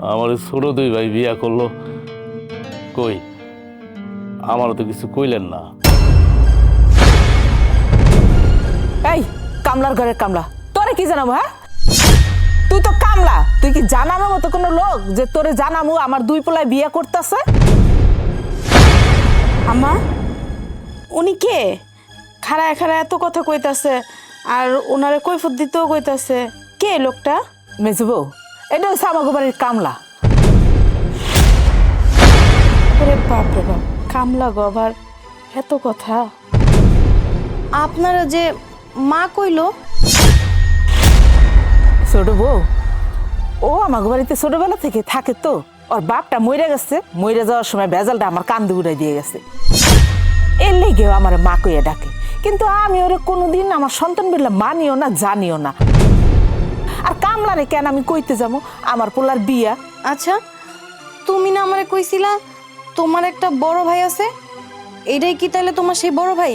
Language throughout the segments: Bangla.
আমার ছোট দুই ভাই বিয়া করলো, কই আমারও তো কিছু কইলেন না। এই কামলার ঘরের কামলা, তোরে কি জানাবো? হ্যাঁ, তুই তো কামলা, তুই কি জানানোর মতো কোনো লোক যে তোরে জানামু আমার দুই পোলায় বিয়ে করতেছে? আম্মা, উনি কে? খাড়ায় খাড়ায় এত কথা কইতাছে আর ওনারে কৈফত দিতেও কইতাছে। কে লোকটা? মেজু বউ, এটা হচ্ছে আমাকে বাড়ির কামলা। ওরে বাপ রে বাপ, কামলা গবার এত কথা। আপনারা যে মা কইলো? ছোট বউ, ও আমাকে বাড়িতে ছোটবেলা থেকে থাকে তো, ওর বাপটা মইরা গেছে, মইরা যাওয়ার সময় ভেজালটা আমার কান্দে উড়াই দিয়ে গেছে। এর লেগেও আমার মা কইয়া ডাকে, কিন্তু আমি ওরে কোনোদিন আমার সন্তান বলে মানিও না, জানিও না। আর কামলারে কেন আমি কইতে যাবো? আমার পোলার বিয়া। আচ্ছা, তুমি না আমারে কইছিলা তোমার একটা বড় ভাই আছে? এটাই কি তাহলে তোমার সেই বড় ভাই?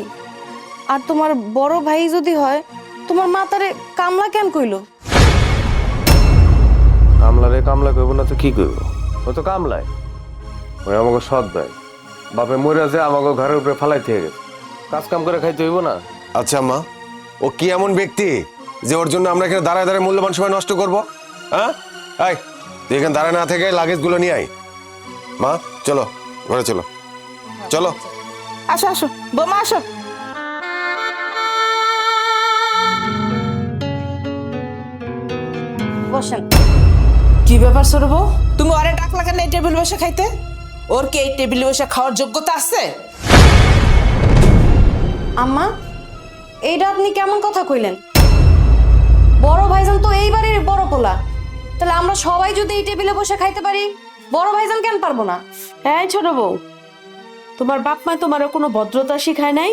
আর তোমার বড় ভাই যদি হয়, তোমার মা তারে কামলা কেন কইলো? কামলারে কামলা কইব না তো কি কইব? ও তো কামলাই, ওই আমাকে সৎ ভাই। বাপে মরে আছে, আমাকে ঘরের উপরে ফালাই থেকে গেছে, কাজ কাম করে খাইতে হইব না? আচ্ছা মা, ও কি এমন ব্যক্তি যে ওর জন্য আমরা এখানে দাঁড়ায় দাঁড়ায় মূল্যবান সময় নষ্ট করবো? হ্যাঁ, এই তুই এখানে দাঁড়ায় না থেকে লাগেজ গুলো নিয়ে আয়। মা চলো ঘরে চলো, চলো। আসো আসো বোমা, আসো। বসেন। কি ব্যাপার ছোট বউ, তুমি ওরে ডাকলা কেন এই টেবিল বসে খাইতে? ওর কি এই টেবিলে বসে খাওয়ার যোগ্যতা আছে? আম্মা, এইটা আপনি কেমন কথা কইলেন? বড় ভাইজান তো এই বাড়ির বড় পোলা, তাহলে আমরা সবাই যদি এই টেবিলে বসে খাইতে পারি, বড় ভাইজান কেন পারবো না? হ্যাঁ ছোট বউ, তোমার বাপ মা তোমার কোনো ভদ্রতা শিখায় নাই?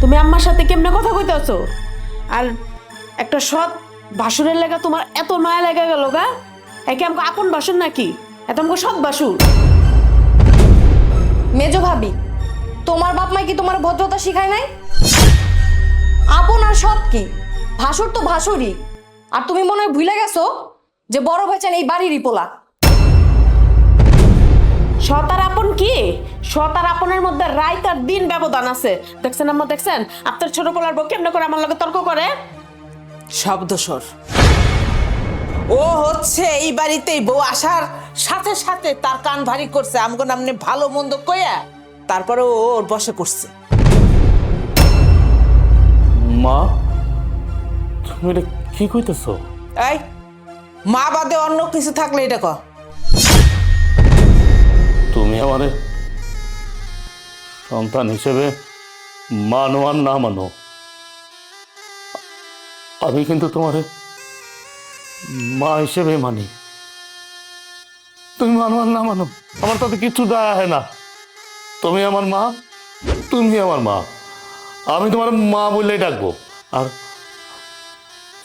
তুমি আম্মার সাথে কেমনে কথা কইতেছো? আর একটা সৎ ভাসুরের লাগা তোমার এত মায়া লাগা গেল গা? একে আমাকে আপন বাসুর নাকি? এত আমাকে সৎ বাসুর? মেজো ভাবি, তোমার বাপ মা কি তোমার ভদ্রতা শিখায় নাই? আপন আর সৎ কি? ভাসুর তো ভাসুরই। আর তুমি মনে হয় ভুলে গেছো যে বড় ভাইজান এই বাড়িরই পোলা। সৎ আর আপন কি? সৎ আর আপনের মধ্যে রাত আর দিন ব্যবধান আছে। দেখছেন আম্মা, দেখছেন আপনার ছোট পোলার বউ কেমনে করে আমার লগে তর্ক করে? শব্দস্বর। ও হচ্ছে এই বাড়িতেই বউ আসার সাথে সাথে তার কান ভারী করছে আমগো নামনে ভালো মন্দ কইয়া, তারপরে ও ওর বসে করছে। মা, তুমি এটা কি কইতেছো? এই মা বাদে অন্য কিছু থাকলে এটা কর। তুমি আমারে সন্তান হিসেবে মানো আর না মানো, আমি কিন্তু তোমারে মা হিসেবে মানি। তুমি মানো আর না মানো, আমার তাতে কিছু দায় হয় না। তুমি আমার মা, তুমি আমার মা, আমি তোমার মা বললেই ডাকবো। আর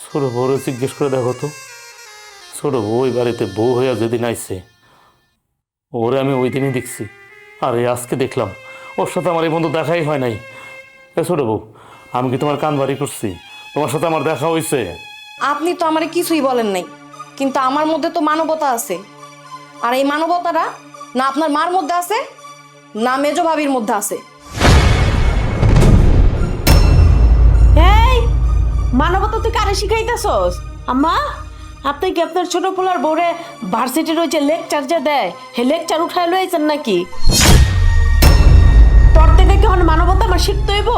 ছোট বউরে জিজ্ঞেস করে দেখো তো, ছোট বউ ওই বাড়িতে বউ হইয়া যেদিন আইছে, ওরে আমি ওই দিনই দেখছি, আর এই আজকে দেখলাম ওর সাথে আমার এই বন্ধু দেখাই হয় নাই। এ ছোট বউ, আমি কি তোমার কান বাড়ি করছি? তোমার সাথে আমার দেখা হয়েছে? আপনি তো আমারে কিছুই বলেন নাই, কিন্তু আমার মধ্যে তো মানবতা আছে। আর এই মানবতাটা না আপনার মার মধ্যে আছে, না মেজো ভাবির মধ্যে আছে। এই মানবতা তুই কারে শিখাইতেছস? আম্মা, আপনি কি আপনার ছোট পোলার বউরে ভার্সিটির ওই যে লেকচার যে দেয়, হে লেকচার উঠায় লইছেন নাকি? তোর থেকে কি মানবতা আমার শিখতে হইব?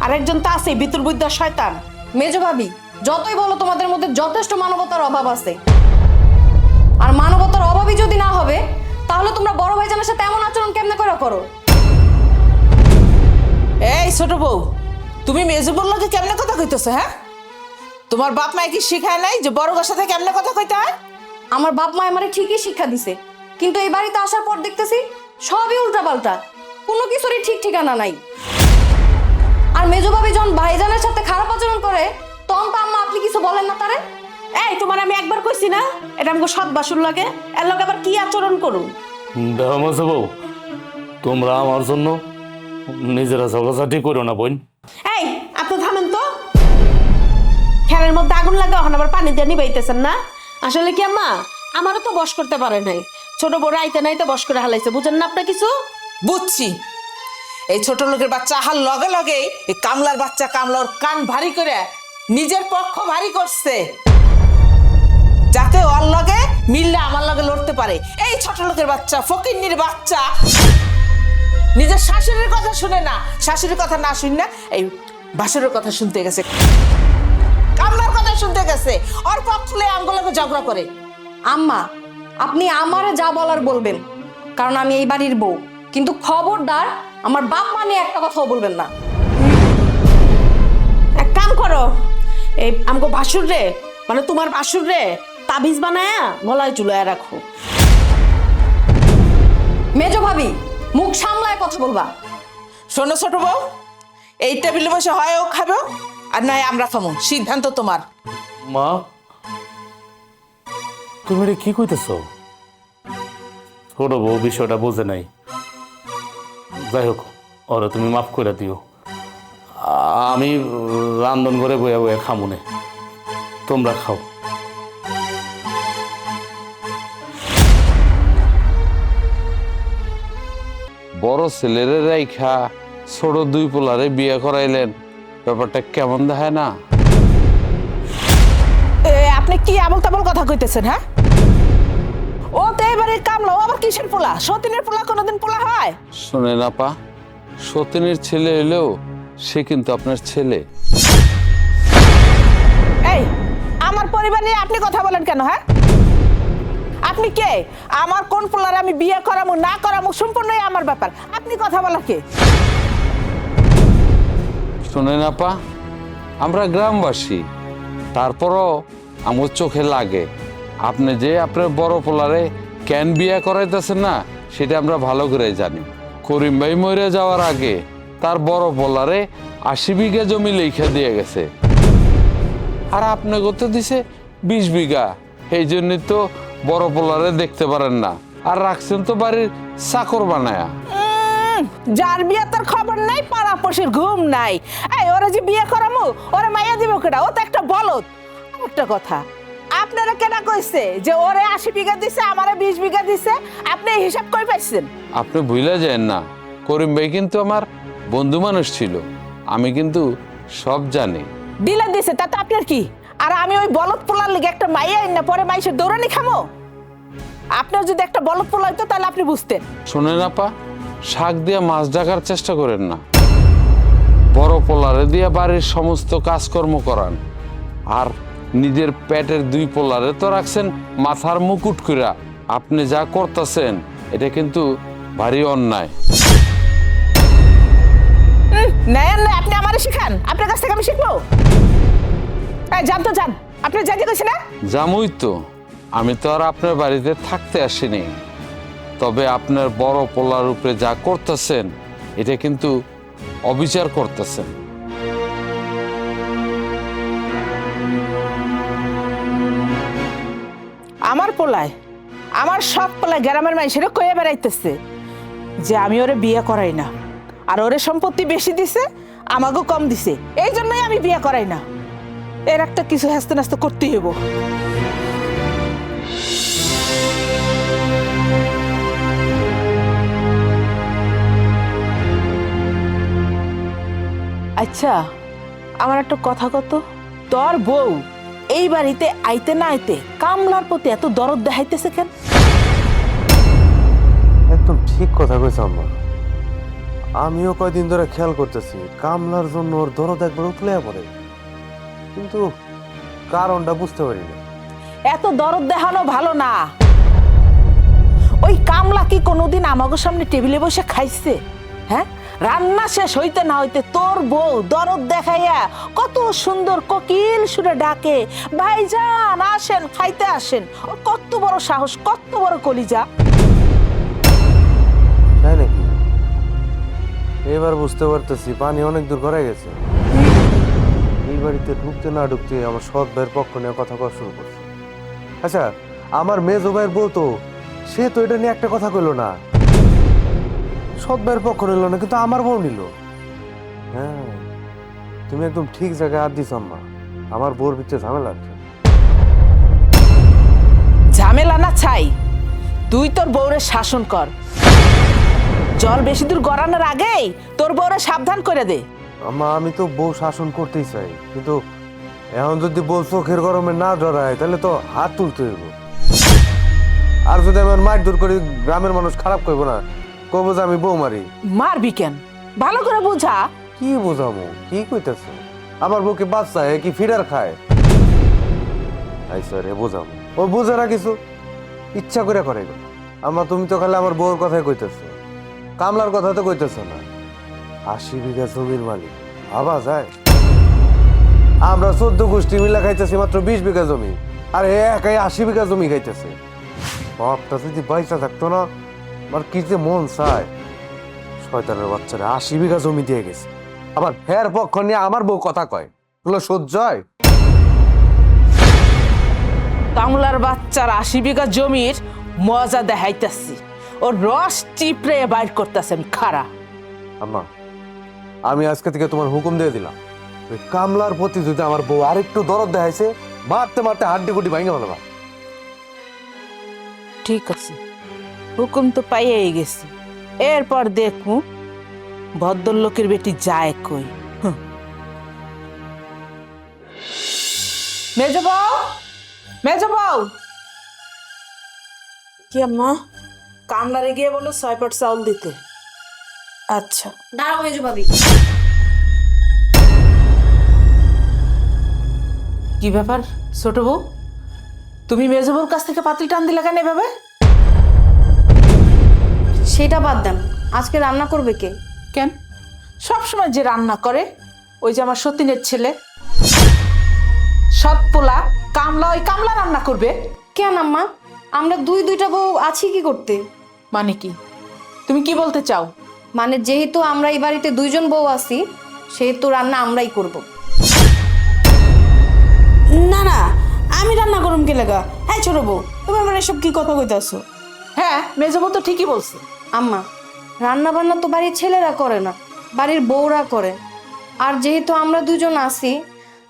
আর একজন তো আছে ভিতর বুদ্ধা শয়তান। মেজো ভাবি, যতই বলো তোমাদের মধ্যে যথেষ্ট মানবতার অভাব আছে। আর মানবতার অভাবই যদি না হবে, তাহলে তোমরা বড় ভাইজানের সাথে এমন আচরণ কেমনে করে করো? এই ছোট বউ, তুমি মেজু বললো কেমনে কথা কইতেছো? হ্যাঁ, তোমার বাপ মায় কি শিখায় নাই যে বড় গোর সাথে কেমনে কথা কইতে হয়? আমার বাপ মা আমারে ঠিকই শিক্ষা দিছে, কিন্তু এই বাড়িতে আসার পর দেখতেছি সবই উল্টাপাল্টা, কোনো কিছুরই ঠিক ঠিকানা নাই। আর মেজো ভাবি যখন ভাইজানের সাথে খারাপ আচরণ করে, তখন তো আম্মা আপনি কিছু বলেন না তারে? এই তোমার আমি একবার কইছি না এটা আমাকে সৎ বাসুর লাগে? এর লগে আবার কি আচরণ করুন? দেখো মাসে বউ, তোমরা আমার জন্য নিজেরা ঝগড়াঝাটি করো না বোন। এই আপনি থামেন তো, ফ্যানের মধ্যে আগুন লাগা এখন আবার পানি দিয়ে নিবাইতেছেন না? আসলে কি আম্মা, আমারও তো বশ করতে পারে নাই, ছোট বড় আইতে নাইতে বশ করে হালাইছে, বুঝেন না আপনি কিছু? বুঝছি, এই ছোট লোকের বাচ্চা আহার লগে লগে এই কামলার বাচ্চা কামলার কান ভারী করে নিজের পক্ষ ভারী করছে, যাতে ওর লগে মিললে আমার লগে লড়তে পারে। এই ছোট লোকের বাচ্চা, ফকিন্নির বাচ্চা, নিজের শাশুড়ির কথা শুনে না, শাশুড়ির কথা না শুন না এই বাসুরের কথা শুনতে গেছে, কামলার কথা শুনতে গেছে, ওর পক্ষে আমগুলোকে ঝগড়া করে। আম্মা, আপনি আমারে যা বলার বলবেন, কারণ আমি এই বাড়ির বউ, কিন্তু খবরদার আমার বাপ মা নিয়ে একটা কথাও বলবেন না। এক কাম করো, এই আমগো বাসুর রে, মানে তোমার বাসুর রে তাবিজ বানায়া গলায় ঝুলায় রাখো। মেজো ভাবি, মুখ সামলায় কথা বলবা। শোনো ছোট বউ, এই টেবিলে বসে হয় ও খাবে আর নয় আমরা খামো, সিদ্ধান্ত তোমার। মা, তুমি এটা কি কইতেছ? ছোট বউ বিষয়টা বোঝে নাই। যাই হোক, ওরা তুমি মাফ করে দিও। আমি রান্ধন করে বইয়া বইয়া খামুনে, তোমরা খাও। বড় ছেলের রাইখা ছোট দুই পোলারে বিয়ে করাইলেন, ব্যাপারটা কেমন দেখায় না? আপনি কি আবল তাবল কথা কইতেছেন? হ্যাঁ, ও তো এবারে কামলা, ও আবার কিসের পোলা? সতীনের পোলা কোনোদিন পোলা হয়? শোনেন আপা, সতীনের ছেলে হলেও সে কিন্তু আপনার ছেলে। এই আমার পরিবার নিয়ে আপনি কথা বলেন কেন? হ্যাঁ, আপনি কে? আমার কোন পোলারে আমি বিয়ে করামু না করামু সম্পূর্ণই আমার ব্যাপার, আপনি কথা বলা কে? শোনেন আপা, আমরা গ্রামবাসী, তারপরও আমার চোখে লাগে আপনি যে আপনার বড় পোলারে কেন বিয়ে করাইতেছেন না, সেটা আমরা ভালো করে জানি। করিম ভাই মরে যাওয়ার আগে তার বড় পোলারে 80 বিঘা জমি লেখা দিয়ে গেছে, আর আপনি করতে দিছে 20 বিঘা। এই জন্যই তো বড় পোলারে দেখতে পারেন না, আর রাখছেন তো বাড়ির চাকর বানায়া। যার বিয়ে তার খবর নাই, পাড়াপড়শির ঘুম নাই। এই ওরা যে বিয়ে করামু, ওরা মাইয়া দিব কেডা? ও তো একটা বলদ। একটা কথা, আপনারা কেনা কইছে যে ওরে 80 বিঘা দিছে, আমারে 20 বিঘা দিছে? আপনি এই হিসাব কই পাইছেন? আপনি ভুলে যান না, করিম ভাই কিন্তু আমার বন্ধু মানুষ ছিল, আমি কিন্তু সব জানি। দিলে দিছে, তাতে আপনার কি? আর আমি ওই বলদ পোলার লিগে একটা মাইয়া না পরে মাইসের দৌড়ানি খামো? আপনার যদি একটা বলদ পোলা হইতো তাহলে আপনি বুঝতেন। শোনেন আপা, শাক দিয়ে মাছ ঢাকার চেষ্টা করেন না। বড় পোলারে দিয়ে বাড়ির সমস্ত কাজকর্ম করান, আর নিজের পেটের দুই পোলারে তো রাখছেন মাথার মুকুট কইরা। আপনি যা করতেছেন এটা কিন্তু ভারী অন্যায়। না আপনি আমারে শিখান, আপনার কাছ থেকে আমি শিখবো? জান তো জান, আপনি জানতে কইছেন না? জামুই তো, আমি তো আর আপনার বাড়িতে থাকতে আসিনি, তবে আপনার বড় পোলার উপরে যা করতেছেন এটা কিন্তু অবিচার করতেছেন। আমার পোলায়, আমার সব পোলায় গ্রামের মানুষের কয়ে বেড়াইতেছে যে আমি ওরে বিয়ে করাই না, আর ওরে সম্পত্তি বেশি দিছে, আমাকেও কম দিছে, এই জন্যই আমি বিয়ে করাই না। এর একটা কিছু হাসতে নাস্তে করতেই হইব। আচ্ছা, আমার একটা কথা কত, তোর বউ এই বাড়িতে আইতে না আইতে কামলার প্রতি এত দরদ দেখাইতেছে কেন? একদম ঠিক কথা কইছ আম্মা। আমিও কয়দিন ধরে খেয়াল করতেছি কামলার জন্য ওর দরদ একবার উতলে পড়ে, কিন্তু কারণটা বুঝতে পারি না। এত দরদ দেখানো ভালো না। ওই কামলা কি কোনোদিন আমাকে সামনে টেবিলে বসে খাইছে? হ্যাঁ, রান্না শেষ হইতে না হইতে তোর বউ দরদ দেখাইয়া কত সুন্দর কোকিল সুরে ডাকে, ভাইজান আসেন, খাইতে আসেন। ওর কত বড় সাহস, কত বড় কলিজা। তাই নাকি? এবার বুঝতে পারতেছি পানি অনেক দূর ঘরে গেছে। এই বাড়িতে ঢুকতে না ঢুকতে আমার সৎ ভাইয়ের পক্ষ নিয়ে কথা কওয়া শুরু করছে। আচ্ছা, আমার মেজো ভাইয়ের বউ তো, সে তো এটা নিয়ে একটা কথা কইলো না, সৎ ভাইয়ের পক্ষ নিল না, কিন্তু আমার বউ নিল। হ্যাঁ, তুমি একদম ঠিক জায়গায় হাত দিছ আম্মা। আমার বউর ভিতরে ঝামেলা আছে। ঝামেলা না তুই তোর বউরে শাসন কর, জল বেশি দূর গড়ানোর আগেই তোর বউরে সাবধান করে দে। আম্মা আমি তো বউ শাসন করতেই চাই, কিন্তু এখন যদি বউ চোখের গরমে না ডরায় তাহলে তো হাত তুলতে হইব। আর যদি আমার মার দূর করি গ্রামের মানুষ খারাপ করবো না, কবো যে আমি বউ মারি। মারবি কেন? ভালো করে বুঝা। কি বোঝামো, কি কইতাছে? আমার বউকে বাচ্চা এ কি ফিডার খায়? আই স্যার বোঝামো, ও বুঝে না কিছু, ইচ্ছা করে করে গো। আম্মা তুমি তো খালি আমার বউর কথাই কইতেছো, কামলার কথা তো কইতেছো না। 80 বিঘা জমির মালিক, ভাবা যায়? আমরা 14 গোষ্ঠী মিলা খাইতেছি মাত্র 20 বিঘা জমি, আর এ একাই 80 বিঘা জমি খাইতেছে। বাপটা যদি পয়সা থাকতো না, আমার কি যে মন চায়। শয়তানের বাচ্চারা 80 বিঘা জমি দিয়ে গেছে, আবার ফের পক্ষ নিয়ে আমার বউ কথা কয়, এগুলো সহ্য হয়? কামলার বাচ্চার 80 বিঘা জমির মজা দেখাইতেছি, ওর রস চিপড়ে বাইর করতেছেন খারা। আম্মা আমি আজকে থেকে তোমার হুকুম দিয়ে দিলাম, ওই কামলার প্রতি যদি আমার বউ আরেকটু দরদ দেখাইছে, মারতে মারতে হাড্ডি গুটি ভাঙে ভালো। ঠিক আছে, হুকুম তো পাইয়াই গেছি, এরপর দেখু ভদ্রলোকের বেটি যায় কই। মেজ বউ, মেজ বউ, কি আম্মা? কামলারে গিয়ে বলো 6 পট চাউল দিতে। আচ্ছা। দাঁড়াও মেজো ভাবি। কি ব্যাপার ছোট বউ, তুমি মেজ বউর কাছ থেকে পাতিল টান দিলে কেন এভাবে? সেটা বাদ দেন, আজকে রান্না করবে কে? কেন সব সময় যে রান্না করে ওই যে আমার সতীনের ছেলে সৎ পোলা কামলা, ওই কামলা রান্না করবে। কেন আম্মা, আমরা দুইটা বউ আছি কি করতে? মানে কি, তুমি কি বলতে চাও? মানে যেহেতু আমরা এই বাড়িতে 2 জন বউ আছি, সেহেতু রান্না আমরাই করব। না না, আমি রান্না করুম কে লাগা? হ্যাঁ ছোট বউ, তুমি আমার এসব কি কথা কইতাছো? হ্যাঁ মেজ বউ তো ঠিকই বলছে। আম্মা, রান্না বান্না তো বাড়ির ছেলেরা করে না, বাড়ির বউরা করে। আর যেহেতু আমরা 2 জন আছি,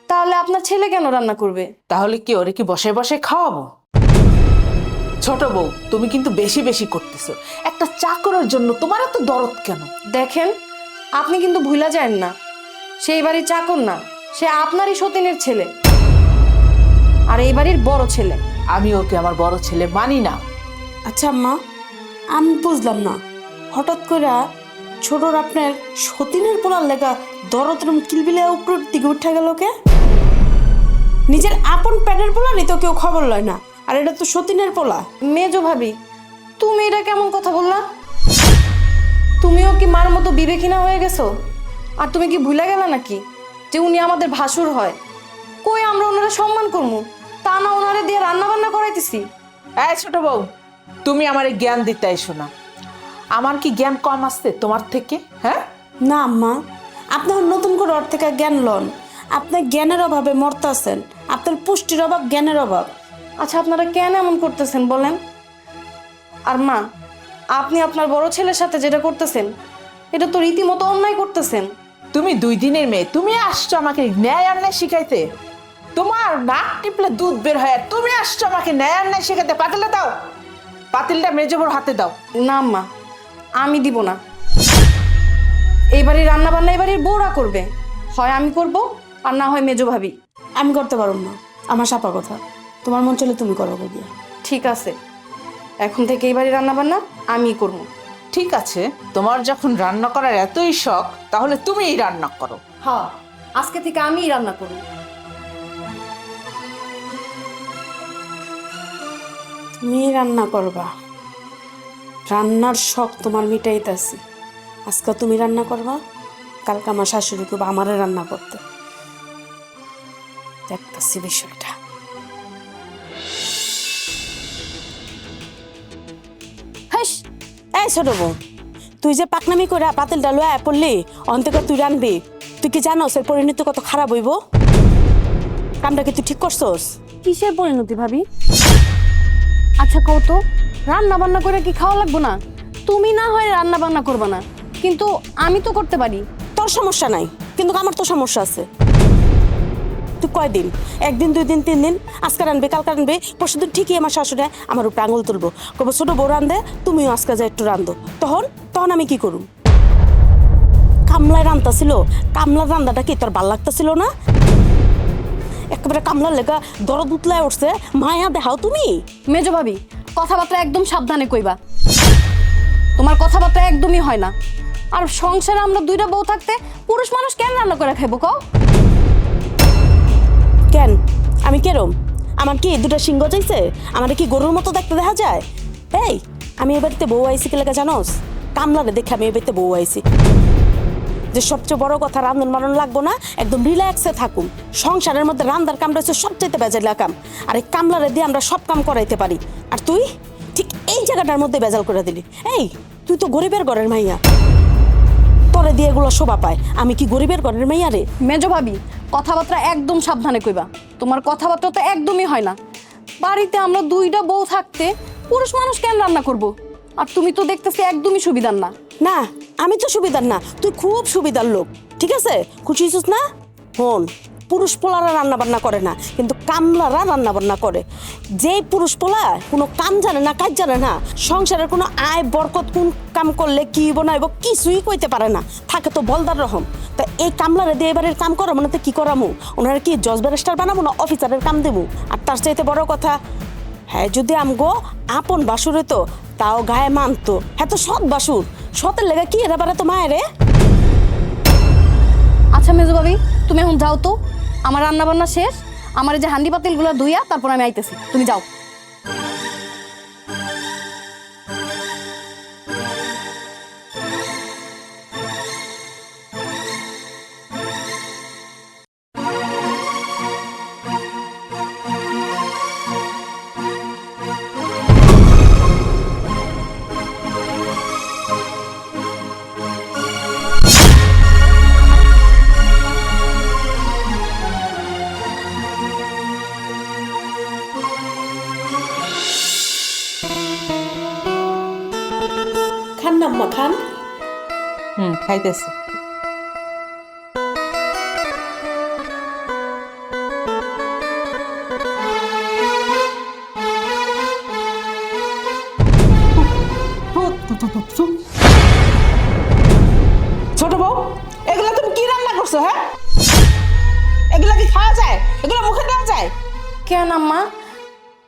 তাহলে আপনার ছেলে কেন রান্না করবে? তাহলে কি ওরে কি বসে বসে খাওয়াবো? ছোট বউ তুমি কিন্তু বেশি বেশি করতেছো, একটা চাকরের জন্য তোমার এত দরদ কেন? দেখেন, আপনি কিন্তু ভুলা যান না, সেই বাড়ির চাকর না, সে আপনারই সতীনের ছেলে, আর এই বাড়ির বড় ছেলে। আমি ওকে আমার বড় ছেলে মানি না। আচ্ছা আম্মা, আমি বুঝলাম না, হঠাৎ করে ছোটর আপনার সতীনের পোলার লেগা দরদরম কিলবিলে উপরের দিকে উঠে গেল কে? নিজের আপন পেটের পোলারই তো কেউ খবর লয় না, আর এটা তো সতীনের পোলা। মেজো ভাবি, তুমি এটা কেমন কথা বললা? তুমিও কি মার মতো বিবেকিনা হয়ে গেছো? আর তুমি কি ভুলে গেলে নাকি যে উনি আমাদের ভাসুর হয়? কই আমরা ওনারা সম্মান করবো, তা না ওনারে দিয়ে রান্না বান্না করাইতেছি। এই ছোট বউ, তুমি আমারে জ্ঞান দিতে আইসো না। আমার কি জ্ঞান কম আসছে তোমার থেকে? হ্যাঁ না আম্মা, আপনার নতুন করে ওর থেকে জ্ঞান লন। আপনার জ্ঞানের অভাবে মরতাছেন, আপনার পুষ্টির অভাব, জ্ঞানের অভাব। আচ্ছা আপনারা কেন এমন করতেছেন বলেন? আর মা, আপনি আপনার বড় ছেলের সাথে যেটা করতেছেন, এটা তো রীতিমতো অন্যায় করতেছেন। তুমি 2 দিনের মেয়ে, তুমি আসছো আমাকে ন্যায় অন্যায় শিখাইতে। তোমার নাক টিপলে দুধ বের হয়, আর তুমি আসছো আমাকে ন্যায় অন্যায় শিখাইতে। পাতিলটা দাও, পাতিলটা মেজবর হাতে দাও। না মা, আমি দিব না। এই বাড়ির রান্না বান্না এই বাড়ির বউরা করবে, হয় আমি করব আর না হয় মেজো ভাবি। আমি করতে পারব না, আমার সাপা কথা। তোমার মন চলে তুমি করো গিয়া। ঠিক আছে, এখন থেকে এই বাড়ির রান্না বান্না আমিই করব। ঠিক আছে, তোমার যখন রান্না করার এতই শখ, তাহলে তুমিই রান্না করো। হ্যাঁ, আজকে থেকে আমিই রান্না করব। তুমি রান্না করবা? রান্নার শখ তোমার মিটাইতাছি। আজকে তুমি রান্না করবা, কালকে আমার শাশুড়ি করবো আমারে রান্না করতে। দেখতেছি বিষয়টা। হাস, এই ছোট বউ, তুই যে পাকনামি করে পাতিলটা লয়া পড়লি, অন্তকে তুই রানবি, তুই কি জানোস এর পরিণতি কত খারাপ হইব? কামটা কি তুই ঠিক করছস? কিসের পরিণতি ভাবি? আচ্ছা কও তো, রান্না বান্না করে কি খাওয়া লাগবো না? তুমি না হয় রান্না বান্না করবে না, কিন্তু আমি তো করতে পারি। তোর সমস্যা নাই, কিন্তু আমার তো সমস্যা আছে। তুই কয়দিন, একদিন, 2 দিন, 3 দিন, আজকে রানবে, কালকে রানবে, পরশুদিন ঠিকই আমার শাশুড়ি আমার উপরে আঙুল তুলবো, কবে ছোট বউ রান্ধে, তুমিও আজকে যা একটু রান্ধো। তখন আমি কি করুম? কামলায় রান্তাছিল, কামলার রান্নাটা কি তোর ভাল লাগতেছিল না? একেবারে কামলার লেগা দরদ উতলায় উঠছে, মায়া দেখাও তুমি। মেজো ভাবি, কথাবার্তা একদম সাবধানে কইবা। তোমার কথাবার্তা একদমই হয় না। আর সংসারে আমরা 2টা বউ থাকতে পুরুষ মানুষ কেন রান্না করে খাইবো কও? কেন আমি কেরম? আমার কি 2টা সিংহ চাইছে? আমার কি গরুর মতো দেখতে দেখা যায়? এই আমি এ বাড়িতে বউ আইছি কি লেগে জানোস? কামলারে দেখে আমি এ বাড়িতে বউ আইছি। যে সবচেয়ে বড় কথা, রান্ধন বাড়ন লাগবো না, একদম রিল্যাক্সে থাকুম। সংসারের মধ্যে রান্দার কামটা হচ্ছে সবচেয়ে বেজাইলা কাম, আর এই কামলারে দিয়ে আমরা সব কাম করাইতে পারি। আর তুই ঠিক এই জায়গাটার মধ্যে বেজাল করে দিলি। এই তুই তো গরিবের ঘরের মাইয়া, তোরে দিয়ে এগুলো শোভা পায়। আমি কি গরিবের ঘরের মাইয়া রে? মেজো ভাবি, কথাবার্তা একদম সাবধানে কইবা। তোমার কথাবার্তা তো একদমই হয় না। বাড়িতে আমরা 2টা বউ থাকতে পুরুষ মানুষ কেন রান্না করব? আর তুমি তো দেখতেছি একদমই সুবিধার না। না আমি তো সুবিধার না, তুই খুব সুবিধার লোক, ঠিক আছে? খুশি হইছিস না? হন, পুরুষ পোলারা রান্না বান্না করে না, কিন্তু কামলারা রান্না বান্না করে। যেই পুরুষ পোলা কোনো কাম জানে না, কাজ জানে না, সংসারের কোনো আয় বরকত কোন কাম করলে কি বানাইব কিছুই কইতে পারে না, থাকে তো বলদার রকম। তা এই কামলারে দিয়ে এবারের কাম করো, মানে তো কি করামু? ওনারা কি জজ ব্যারিস্টার বানাবো না অফিসারের কাম দেবো? আর তার চাইতে বড় কথা, হ্যাঁ যদি আমগো আপন বাসুর হইতো তাও গায়ে মানতো। হ্যাঁ তো সৎ বাসুর, সতের লেগে কি এরা বাড়া তো মায়ের রে। আচ্ছা মেজো ভাবি, তুমি এখন যাও তো, আমার রান্না বান্না শেষ। আমার এই যে হান্ডি পাতিলগুলো ধুইয়া তারপর আমি আইতেছি, তুমি যাও। খান না আম্মা খান। খাইতেছে। ছোট বউ, এগুলো তুমি কি রান্না করছো? হ্যাঁ, এগুলো কি খাওয়া যায়? এগুলো মুখে দেওয়া যায়? কেন আম্মা,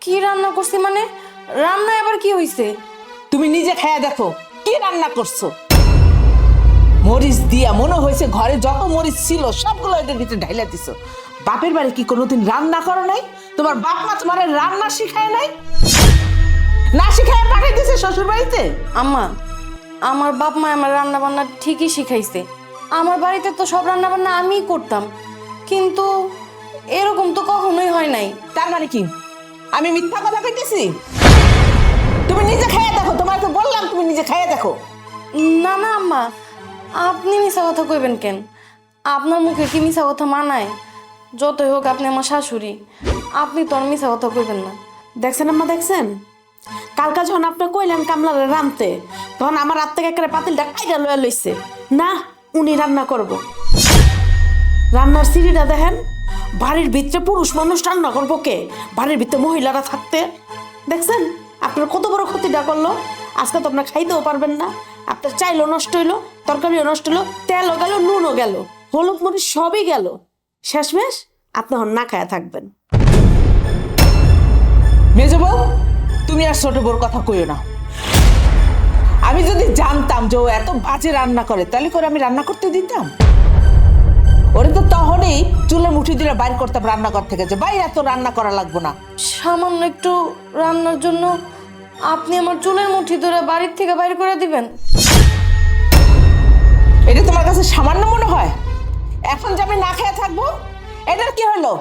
কি রান্না করছি মানে? রান্না আবার কি হইছে? তুমি নিজে খেয়ে দেখো কি রান্না করছো। মরিচ দিয়া মনে হয়েছে ঘরে যত মরিচ ছিল সবগুলো এটার ভিতরে ঢাইলা দিছো। বাপের বাড়ি কি কোনোদিন রান্না করো নাই? তোমার বাপ মা তোমার রান্না শিখায় নাই? না শিখায় পাঠিয়ে দিছে শ্বশুর বাড়িতে? আম্মা, আমার বাপ মা আমার রান্না বান্না ঠিকই শিখাইছে। আমার বাড়িতে তো সব রান্না বান্না আমিই করতাম, কিন্তু এরকম তো কখনোই হয় নাই। তার মানে কি আমি মিথ্যা কথা কইতেছি? তুমি নিজে খেয়ে দেখো, তোমার তো বললাম তুমি নিজে খেয়ে দেখো। না না আম্মা, আপনি মিছা কথা কইবেন কেন? আপনার মুখে কি মিছা কথা মানায়? যতই হোক আপনি আমার শাশুড়ি, আপনি তো আর মিছা কথা কইবেন না। দেখছেন আম্মা, দেখছেন? কালকা যখন আপনি কইলেন কামলারে রানতে, তখন আমার হাত থেকে একটা পাতিলটা কাইটা লয়ে লইছে। না, উনি রান্না করব। রান্নার সিঁড়িটা দেখেন, বাড়ির ভিতরে পুরুষ মানুষ রান্না করবো কে? বাড়ির ভিতরে মহিলারা থাকতে। দেখছেন আপনার কত বড় ক্ষতিটা করলো? আজকে তো আপনার খাইতেও পারবেন না। আপনার চাইলেও নষ্ট হইলো, তরকারিও নষ্ট হইলো, তেলও গেল, নুনও গেল, হলুদ মরিচ সবই গেল। শেষমেশ আপনি হন না খায়া থাকবেন। মেজো বউ, তুমি আর ছোট বউর কথা কইও না। আমি যদি জানতাম যে ও এত বাজে রান্না করে, তাহলে করে আমি রান্না করতে দিতাম? ওরে তো তখনই চুলে মুঠি দিলে বাইর করতাম রান্নাঘর থেকে, যে বাইরে এত রান্না করা লাগবো না। সামান্য একটু রান্নার জন্য আপনি আমার চুলের মুঠি ধরে বাড়ির থেকে বাইর করে দিবেন? এটা তোমার কাছে সামান্য মনে হয়? এখন যে আমি না খেয়ে থাকবো, এটার কি হলো?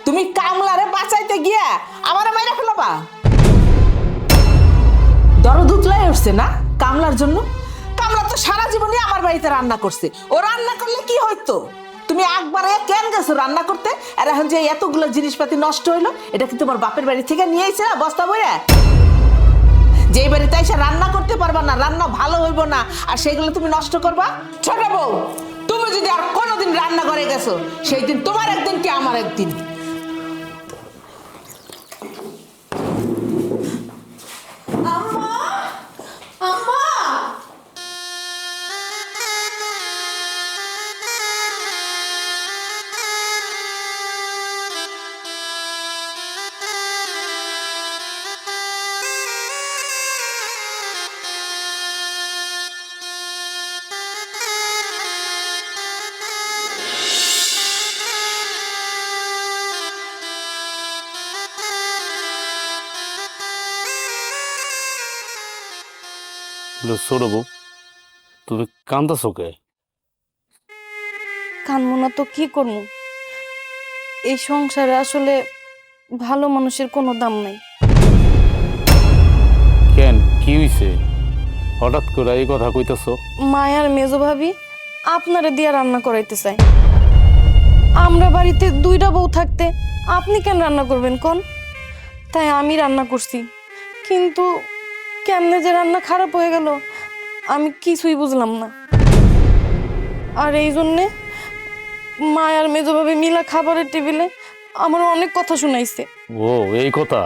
তুমি কামলারে বাঁচাইতে গিয়া আমারে মাইরা ফেলবা। দরদ উতলাই উঠছে না কামলার জন্য? কামলা তো সারা জীবনই আমার বাড়িতে রান্না করছে। ও রান্না করলে কি হইতো? তুমি একবারে কেন গেছো রান্না করতে? আর এখন যে এতগুলো জিনিসপাতি নষ্ট হইলো, এটা কি তোমার বাপের বাড়ি থেকে নিয়ে আইছে না বস্তা বইরা? যেই বাড়িতে এসে রান্না করতে পারবা না, রান্না ভালো হইব না, আর সেগুলো তুমি নষ্ট করবা? ছোট বউ, তুমি যদি আর কোনোদিন রান্না করে গেছো সেই দিন তোমার একদিন কি আমার একদিন। ছোট বউ, তুমি কান্দাছো কে? কানবো না তো কি করবো? এই সংসারে আসলে ভালো মানুষের কোনো দাম নাই। কেন, কি হইছে? হঠাৎ করে এই কথা কইতাছো? মায়ার মেজো ভাবি আপনারে দিয়া রান্না করাইতে চাই। আমরা বাড়িতে দুইটা বউ থাকতে আপনি কেন রান্না করবেন কোন? তাই আমি রান্না করছি, কিন্তু কেমনে যে রান্না খারাপ হয়ে গেল আমি কিছুই বুঝলাম না। আর এই জন্যে মায়ার মেজো ভাবি মিলা খাবারের টেবিলে আমার অনেক কথা শুনাইছে। ও এই কথা।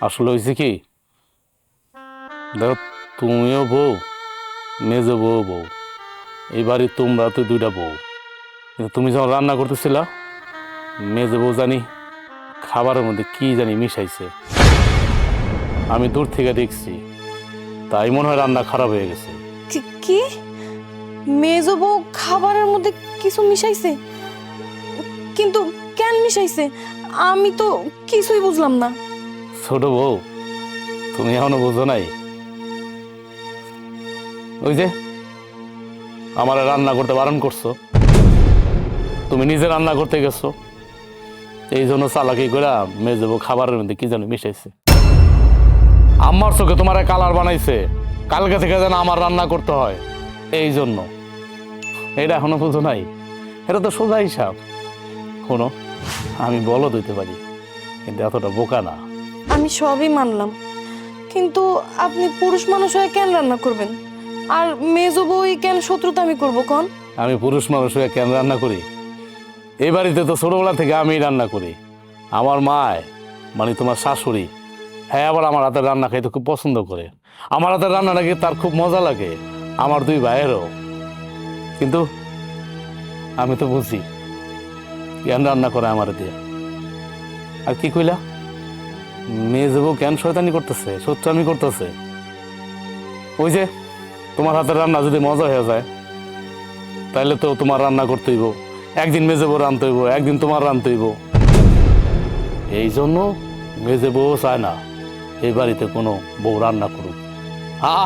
আসলে হয়েছে কি, দেখো তুমিও বউ, মেজো বউ বউ, এই বাড়ির তোমরা তো দুইটা বউ। কিন্তু তুমি যখন রান্না করতেছিলা, মেজো বউ জানি খাবারের মধ্যে কি জানি মিশাইছে। আমি দূর থেকে দেখছি, তাই মনে হয় রান্না খারাপ হয়ে গেছে। কি মেজো বউ খাবারের মধ্যে কিছু মিশাইছে? কিন্তু কেন মিশাইছে আমি তো কিছুই বুঝলাম না। ছোট বউ, তুমি এখনো বুঝো নাই? ওই যে আমার রান্না করতে বারণ করছো, তুমি নিজে রান্না করতে গেছো, এই জন্য চালাকি করে মেজো বউ খাবারের মধ্যে কি জানি মিশাইছে। আমার চোখে তোমার কালার বানাইছে, কালকে থেকে যেন আমার রান্না করতে হয়, এই জন্য। এটা এখনো বুঝো নাই? এটা তো সোজা হিসাব। শোনো, আমি বলদ হইতে পারি, কিন্তু এতটা বোকা না। আমি সবই মানলাম, কিন্তু আপনি পুরুষ মানুষ হয়ে কেন রান্না করবেন? আর মেজো বউই কেন শত্রুতা আমি করবো কোন? আমি পুরুষ মানুষ হয়ে কেন রান্না করি? এই বাড়িতে তো ছোটবেলা থেকে আমি রান্না করি। আমার মায়, মানে তোমার শাশুড়ি, হ্যাঁ আবার আমার হাতের রান্না খাইতে খুব পছন্দ করে। আমার হাতের রান্না নাকি তার খুব মজা লাগে, আমার দুই ভাইয়েরও। কিন্তু আমি তো বুঝি কেন রান্না করে আমার দিয়ে। আর কি কইলা, মেয়ে যাবো কেন শয়তানি করতেছে, শত্রুতামি করতেছে? ওই যে তোমার হাতের রান্না যদি মজা হয়ে যায়, তাইলে তো তোমার রান্না করতে হইব, একদিন মেজে বউ রানতে হইব, একদিন তোমার রানতে হইব। এই জন্য মেজে বউ চায় না এই বাড়িতে কোনো বউ রান্না করুক।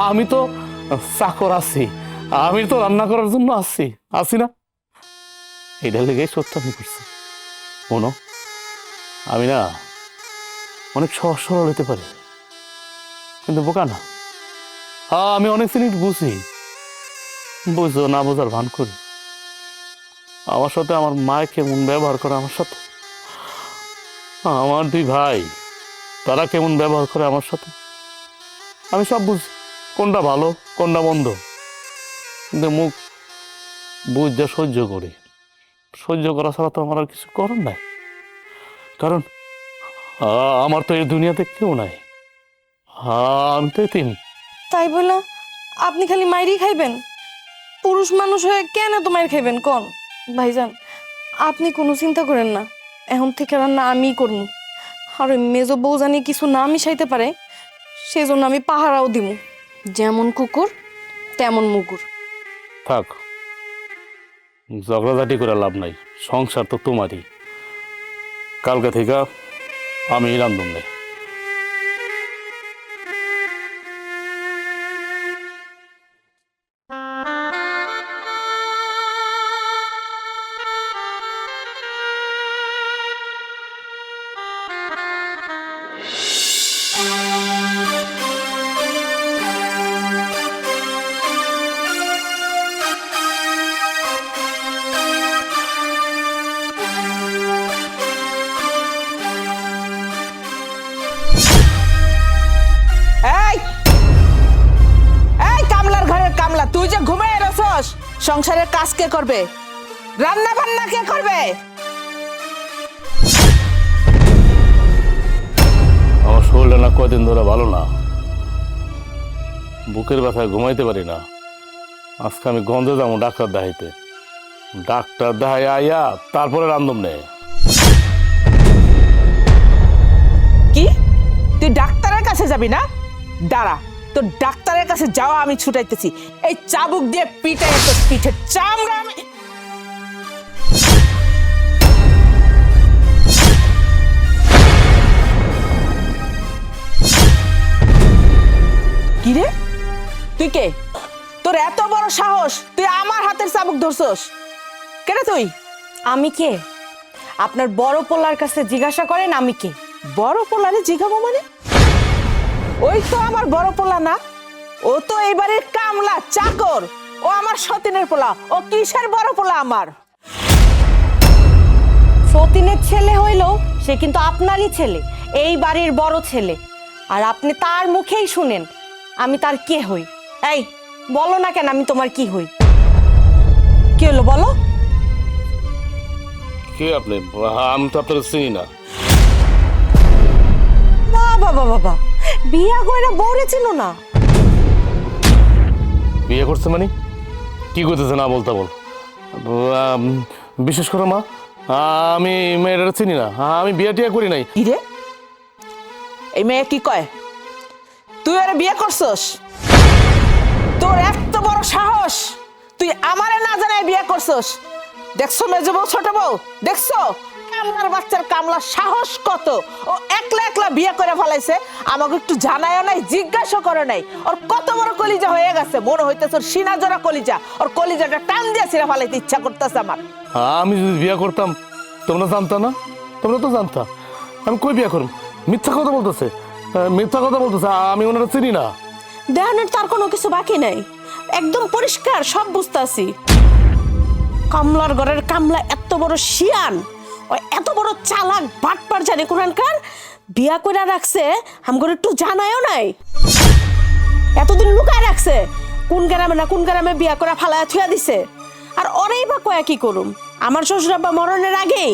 আমি তো চাকর আছি, আমি তো রান্না করার জন্য আছি না? এটা লেগে সত্য আমি করছি। শোনো, আমি না অনেক সহজ সরল হতে পারি, কিন্তু বোকা না। আমি অনেক জিনিস বুঝি, বুঝো না বোঝার ভান করি। আমার সাথে আমার মায় কেমন ব্যবহার করে, আমার সাথে আমার দুই ভাই তারা কেমন ব্যবহার করে আমার সাথে, আমি সব বুঝি, কোনটা ভালো কোনটা মন্দ। কিন্তু মুখ বুঝ যা সহ্য করি, সহ্য করা ছাড়া তো আমার আর কিছু করার নাই। কারণ আমার তো এই দুনিয়াতে কেউ নাই, আমি তো এতিম। তাই বলে আপনি খালি মাইরই খাইবেন? পুরুষ মানুষ হয়ে কেন এত মাইর খাইবেন কোন? ভাইজান আপনি কোনো চিন্তা করেন না, এখন থেকে রান্না আমিই করবো। আর ওই মেজো বউ জানি কিছু না মিশাইতে পারে, সেজন্য আমি পাহারাও দিব। যেমন কুকুর তেমন মুগুর। থাক, ঝগড়াঝাটি করে লাভ নাই, সংসার তো তোমারই। কালকে থেকে আমি রান্ধুম নাই। এই এই কামলার ঘরের কামলা, তুই যে ঘুমায় রসস, সংসারের কাজ কে করবে? রান্না বান্না কে করবে? আমার শরীরটা না কয়দিন ধরে ভালো না, বুকের ব্যথায় ঘুমাইতে পারি না। আজকে আমি গন্ধে যাবো ডাক্তার দেখাইতে। ডাক্তার দেখাই আইয়া তারপরে রান্ধব নে। কি তুই ডাক্তারের কাছে যাবি না? দাঁড়া, তোর ডাক্তারের কাছে যাওয়া আমি ছুটাইতেছি। এই চাবুক দিয়ে পিটাই তোর পিঠের চামড়া আমি। কি রে, তুই কে? তোর এত বড় সাহস, তুই আমার হাতের চাবুক ধরছস কেন? তুই আমি কে? আপনার বড় পোলার কাছে জিজ্ঞাসা করেন আমি কে। বড় পোলারে জিগাবো মানে? ওই তো আমার বড় পোলা না, ও তো এই বাড়ির কামলা চাকর। ও আমার সতীনের পোলা। ও কিসের বড় পোলা আমার? সতীনের ছেলে হইলো সে কিন্তু আপনারই ছেলে, এই বাড়ির বড় ছেলে। আর আপনি তার মুখেই শুনেন আমি তার কে হই। এই বলো না কেন আমি তোমার কি হই? কি হলো বলো? কে আপনি? আমি তো আপনার চিনি না। বাবা বাবা, বিয়া কইরা বউরে চিনো না? বিয়ে করছে মানে কি করতেছে? না বলতে বল। বিশেষ করে মা, আমি মেয়েটা চিনি না, আমি বিয়ে টিয়া করি নাই। কি রে, এই মেয়ে কি কয়? তুই আরে বিয়ে করছস? তোর এত বড় সাহস, তুই আমারে না জানায় বিয়ে করছস? দেখছো মেজ বউ ছোট বউ, দেখছো কামলার বাচ্চার কামলার সাহস কত? ও একলা একলা বিয়ে করে ফেলাইছে, আমাকে একটু জানায়ও নাই, জিজ্ঞাসা করে নাই। ওর কত বড় কলিজা হয়ে গেছে, মনে হইতেছে ওর সিনা জোড়া কলিজা। ওর কলিজাটা টান দিয়ে ছিঁড়ে ফেলাইতে ইচ্ছা করতেছে আমার। আমি যদি বিয়ে করতাম তোমরা জানতা না? তোমরা তো জানতা। আমি কই বিয়ে করব? মিথ্যা কথা বলতেছে, মিথ্যা কথা বলতেছে। আমি ওনারা চিনি না। দেহানের তার কোনো কিছু বাকি নাই, একদম পরিষ্কার সব বুঝতাছি। কামলার ঘরের কামলা এত বড় শিয়ান, ও এত বড় চালাক বাটপার জানে কোরআনকার, বিয়া কইরা রাখছে আমগরে একটু জানায়ও নাই। এতদিন লুকায় রাখছে, কোন গ্রামে না কোন গ্রামে বিয়া করে ফালায়া থুয়া দিছে। আর ওরেই বা কয়া কি করুম? আমার শ্বশুর আব্বা মরণের আগেই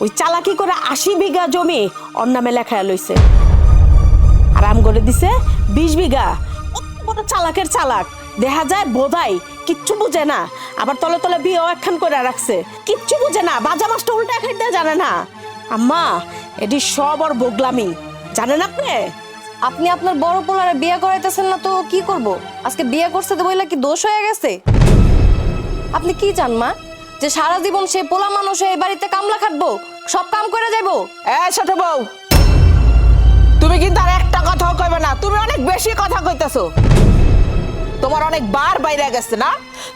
ওই চালাকি করে 80 বিঘা জমি ওর নামে লেখায় লইছে, আর আমগরে দিছে 20 বিঘা। বড় চালাকের চালাক, দেখা যায় বোধাই কিচ্ছু বুঝে না, আবার তলে তলে বিয়েও একখান করে রাখছে। কিচ্ছু বুঝে না, বাজা মাছটা উল্টা খাইতে জানে না। আম্মা এটি সব ওর বগলামি, জানেন আপনি? আপনি আপনার বড় পোলারে বিয়ে করাইতেছেন না তো কি করব? আজকে বিয়ে করতে তো বইলা কি দোষ হয়ে গেছে? আপনি কি চান মা, যে সারা জীবন সে পোলা মানুষ এই বাড়িতে কামলা খাটবো, সব কাম করে যাইবো? এই ছোট বউ, তুমি কিন্তু আর একটা কথাও কইবে না। তুমি অনেক বেশি কথা কইতেছো, তোমার অনেক বার বাইরে গেছে না?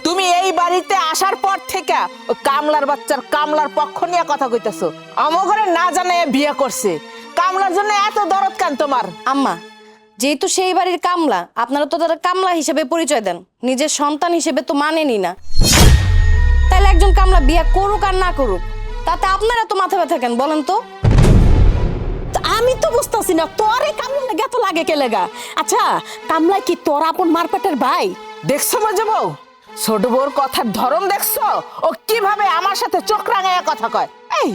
তুমি এই বাড়িতে আসার পর থেকে ওই কামলার বাচ্চার কামলার পক্ষ নিয়ে কথা কইতেছো। আমার ঘরে না জানে বিয়ে করছে, কামলার জন্য এত দরদ কেন তোমার? আম্মা, যেহেতু সেই বাড়ির কামলা, আপনারা তো তারা কামলা হিসেবে পরিচয় দেন, নিজের সন্তান হিসেবে তো মানেনি না। তাহলে একজন কামলা বিয়ে করুক আর না করুক, তাতে আপনারা তো মাথা ব্যথা কেন বলেন তো? আমি তো বুঝতেছি না তোর এই কামলা লাগে এত লাগে কে লেগা? আচ্ছা কামলা কি তোর আপন মারপেটের ভাই? দেখছো মজা বউ, ছোট বউর কথার ধরন দেখছো? ও কিভাবে আমার সাথে চোখ রাঙাইয়া কথা কয়। এই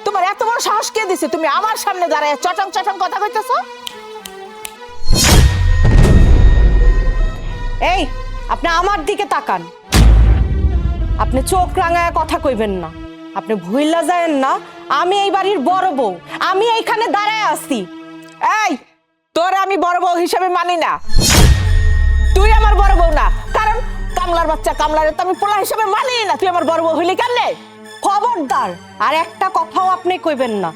তোমার এত বড় সাহস কে দিছে? তুমি আমার সামনে দাঁড়ায় চটং চটং কথা কইতেছো? এই আপনি আমার দিকে তাকান, আপনি চোখ রাঙায় কথা কইবেন না। আপনি ভুইলা যায়েন না আমি এই বাড়ির বড় বউ, আমি এইখানে দাঁড়ায় আছি। এই তোর আমি বড় বউ হিসেবে মানি না, তুই আমার বড় বউ না। কারণ কামলার বাচ্চা কামলারে তো আমি পোলা হিসেবে মানি না। তুই আমার বড় বউ হইলি কেমনে? খবরদার আর একটা কথাও আপনি কইবেন না।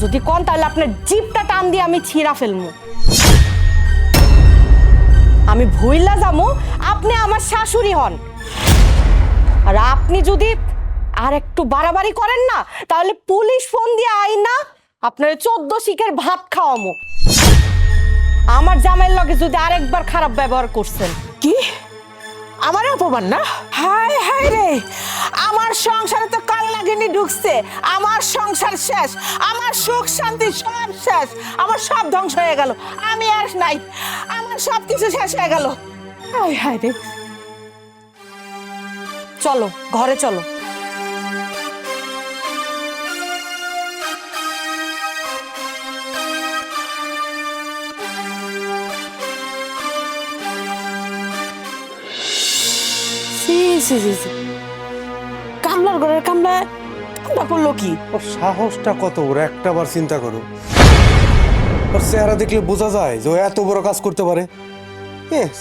যদি কোন তাহলে আপনার জিভটা টান দিয়ে আমি ছিঁড়া ফেলবো। আমি ভুইলা যামু আপনি আমার শাশুড়ি হন, আর আপনি যদি আর একটু বাড়াবাড়ি করেন না তাহলে পুলিশ ফোন দিয়ে আই না আপনার 14 শিখের ভাত খাওয়ামু। আমার জামাইয়ের লগে যদি আরেকবার খারাপ ব্যবহার করছেন। কি আমার অপমান না? হায় হায় রে, আমার সংসারে তো কাল লাগিনি ঢুকছে, আমার সংসার শেষ, আমার সুখ শান্তি সব শেষ, আমার সব ধ্বংস হয়ে গেল। আমি আর নাই, আমার সব কিছু শেষ হয়ে গেল। হায় হায় রে। চলো ঘরে চলো। সি সি সি সি। কামলার ঘরের কামলা কামলা করলো কি? ওর সাহসটা কত বড় একটা বার চিন্তা করো। ওর চেহারা দেখলে বোঝা যায় যে ও এত বড় কাজ করতে পারে।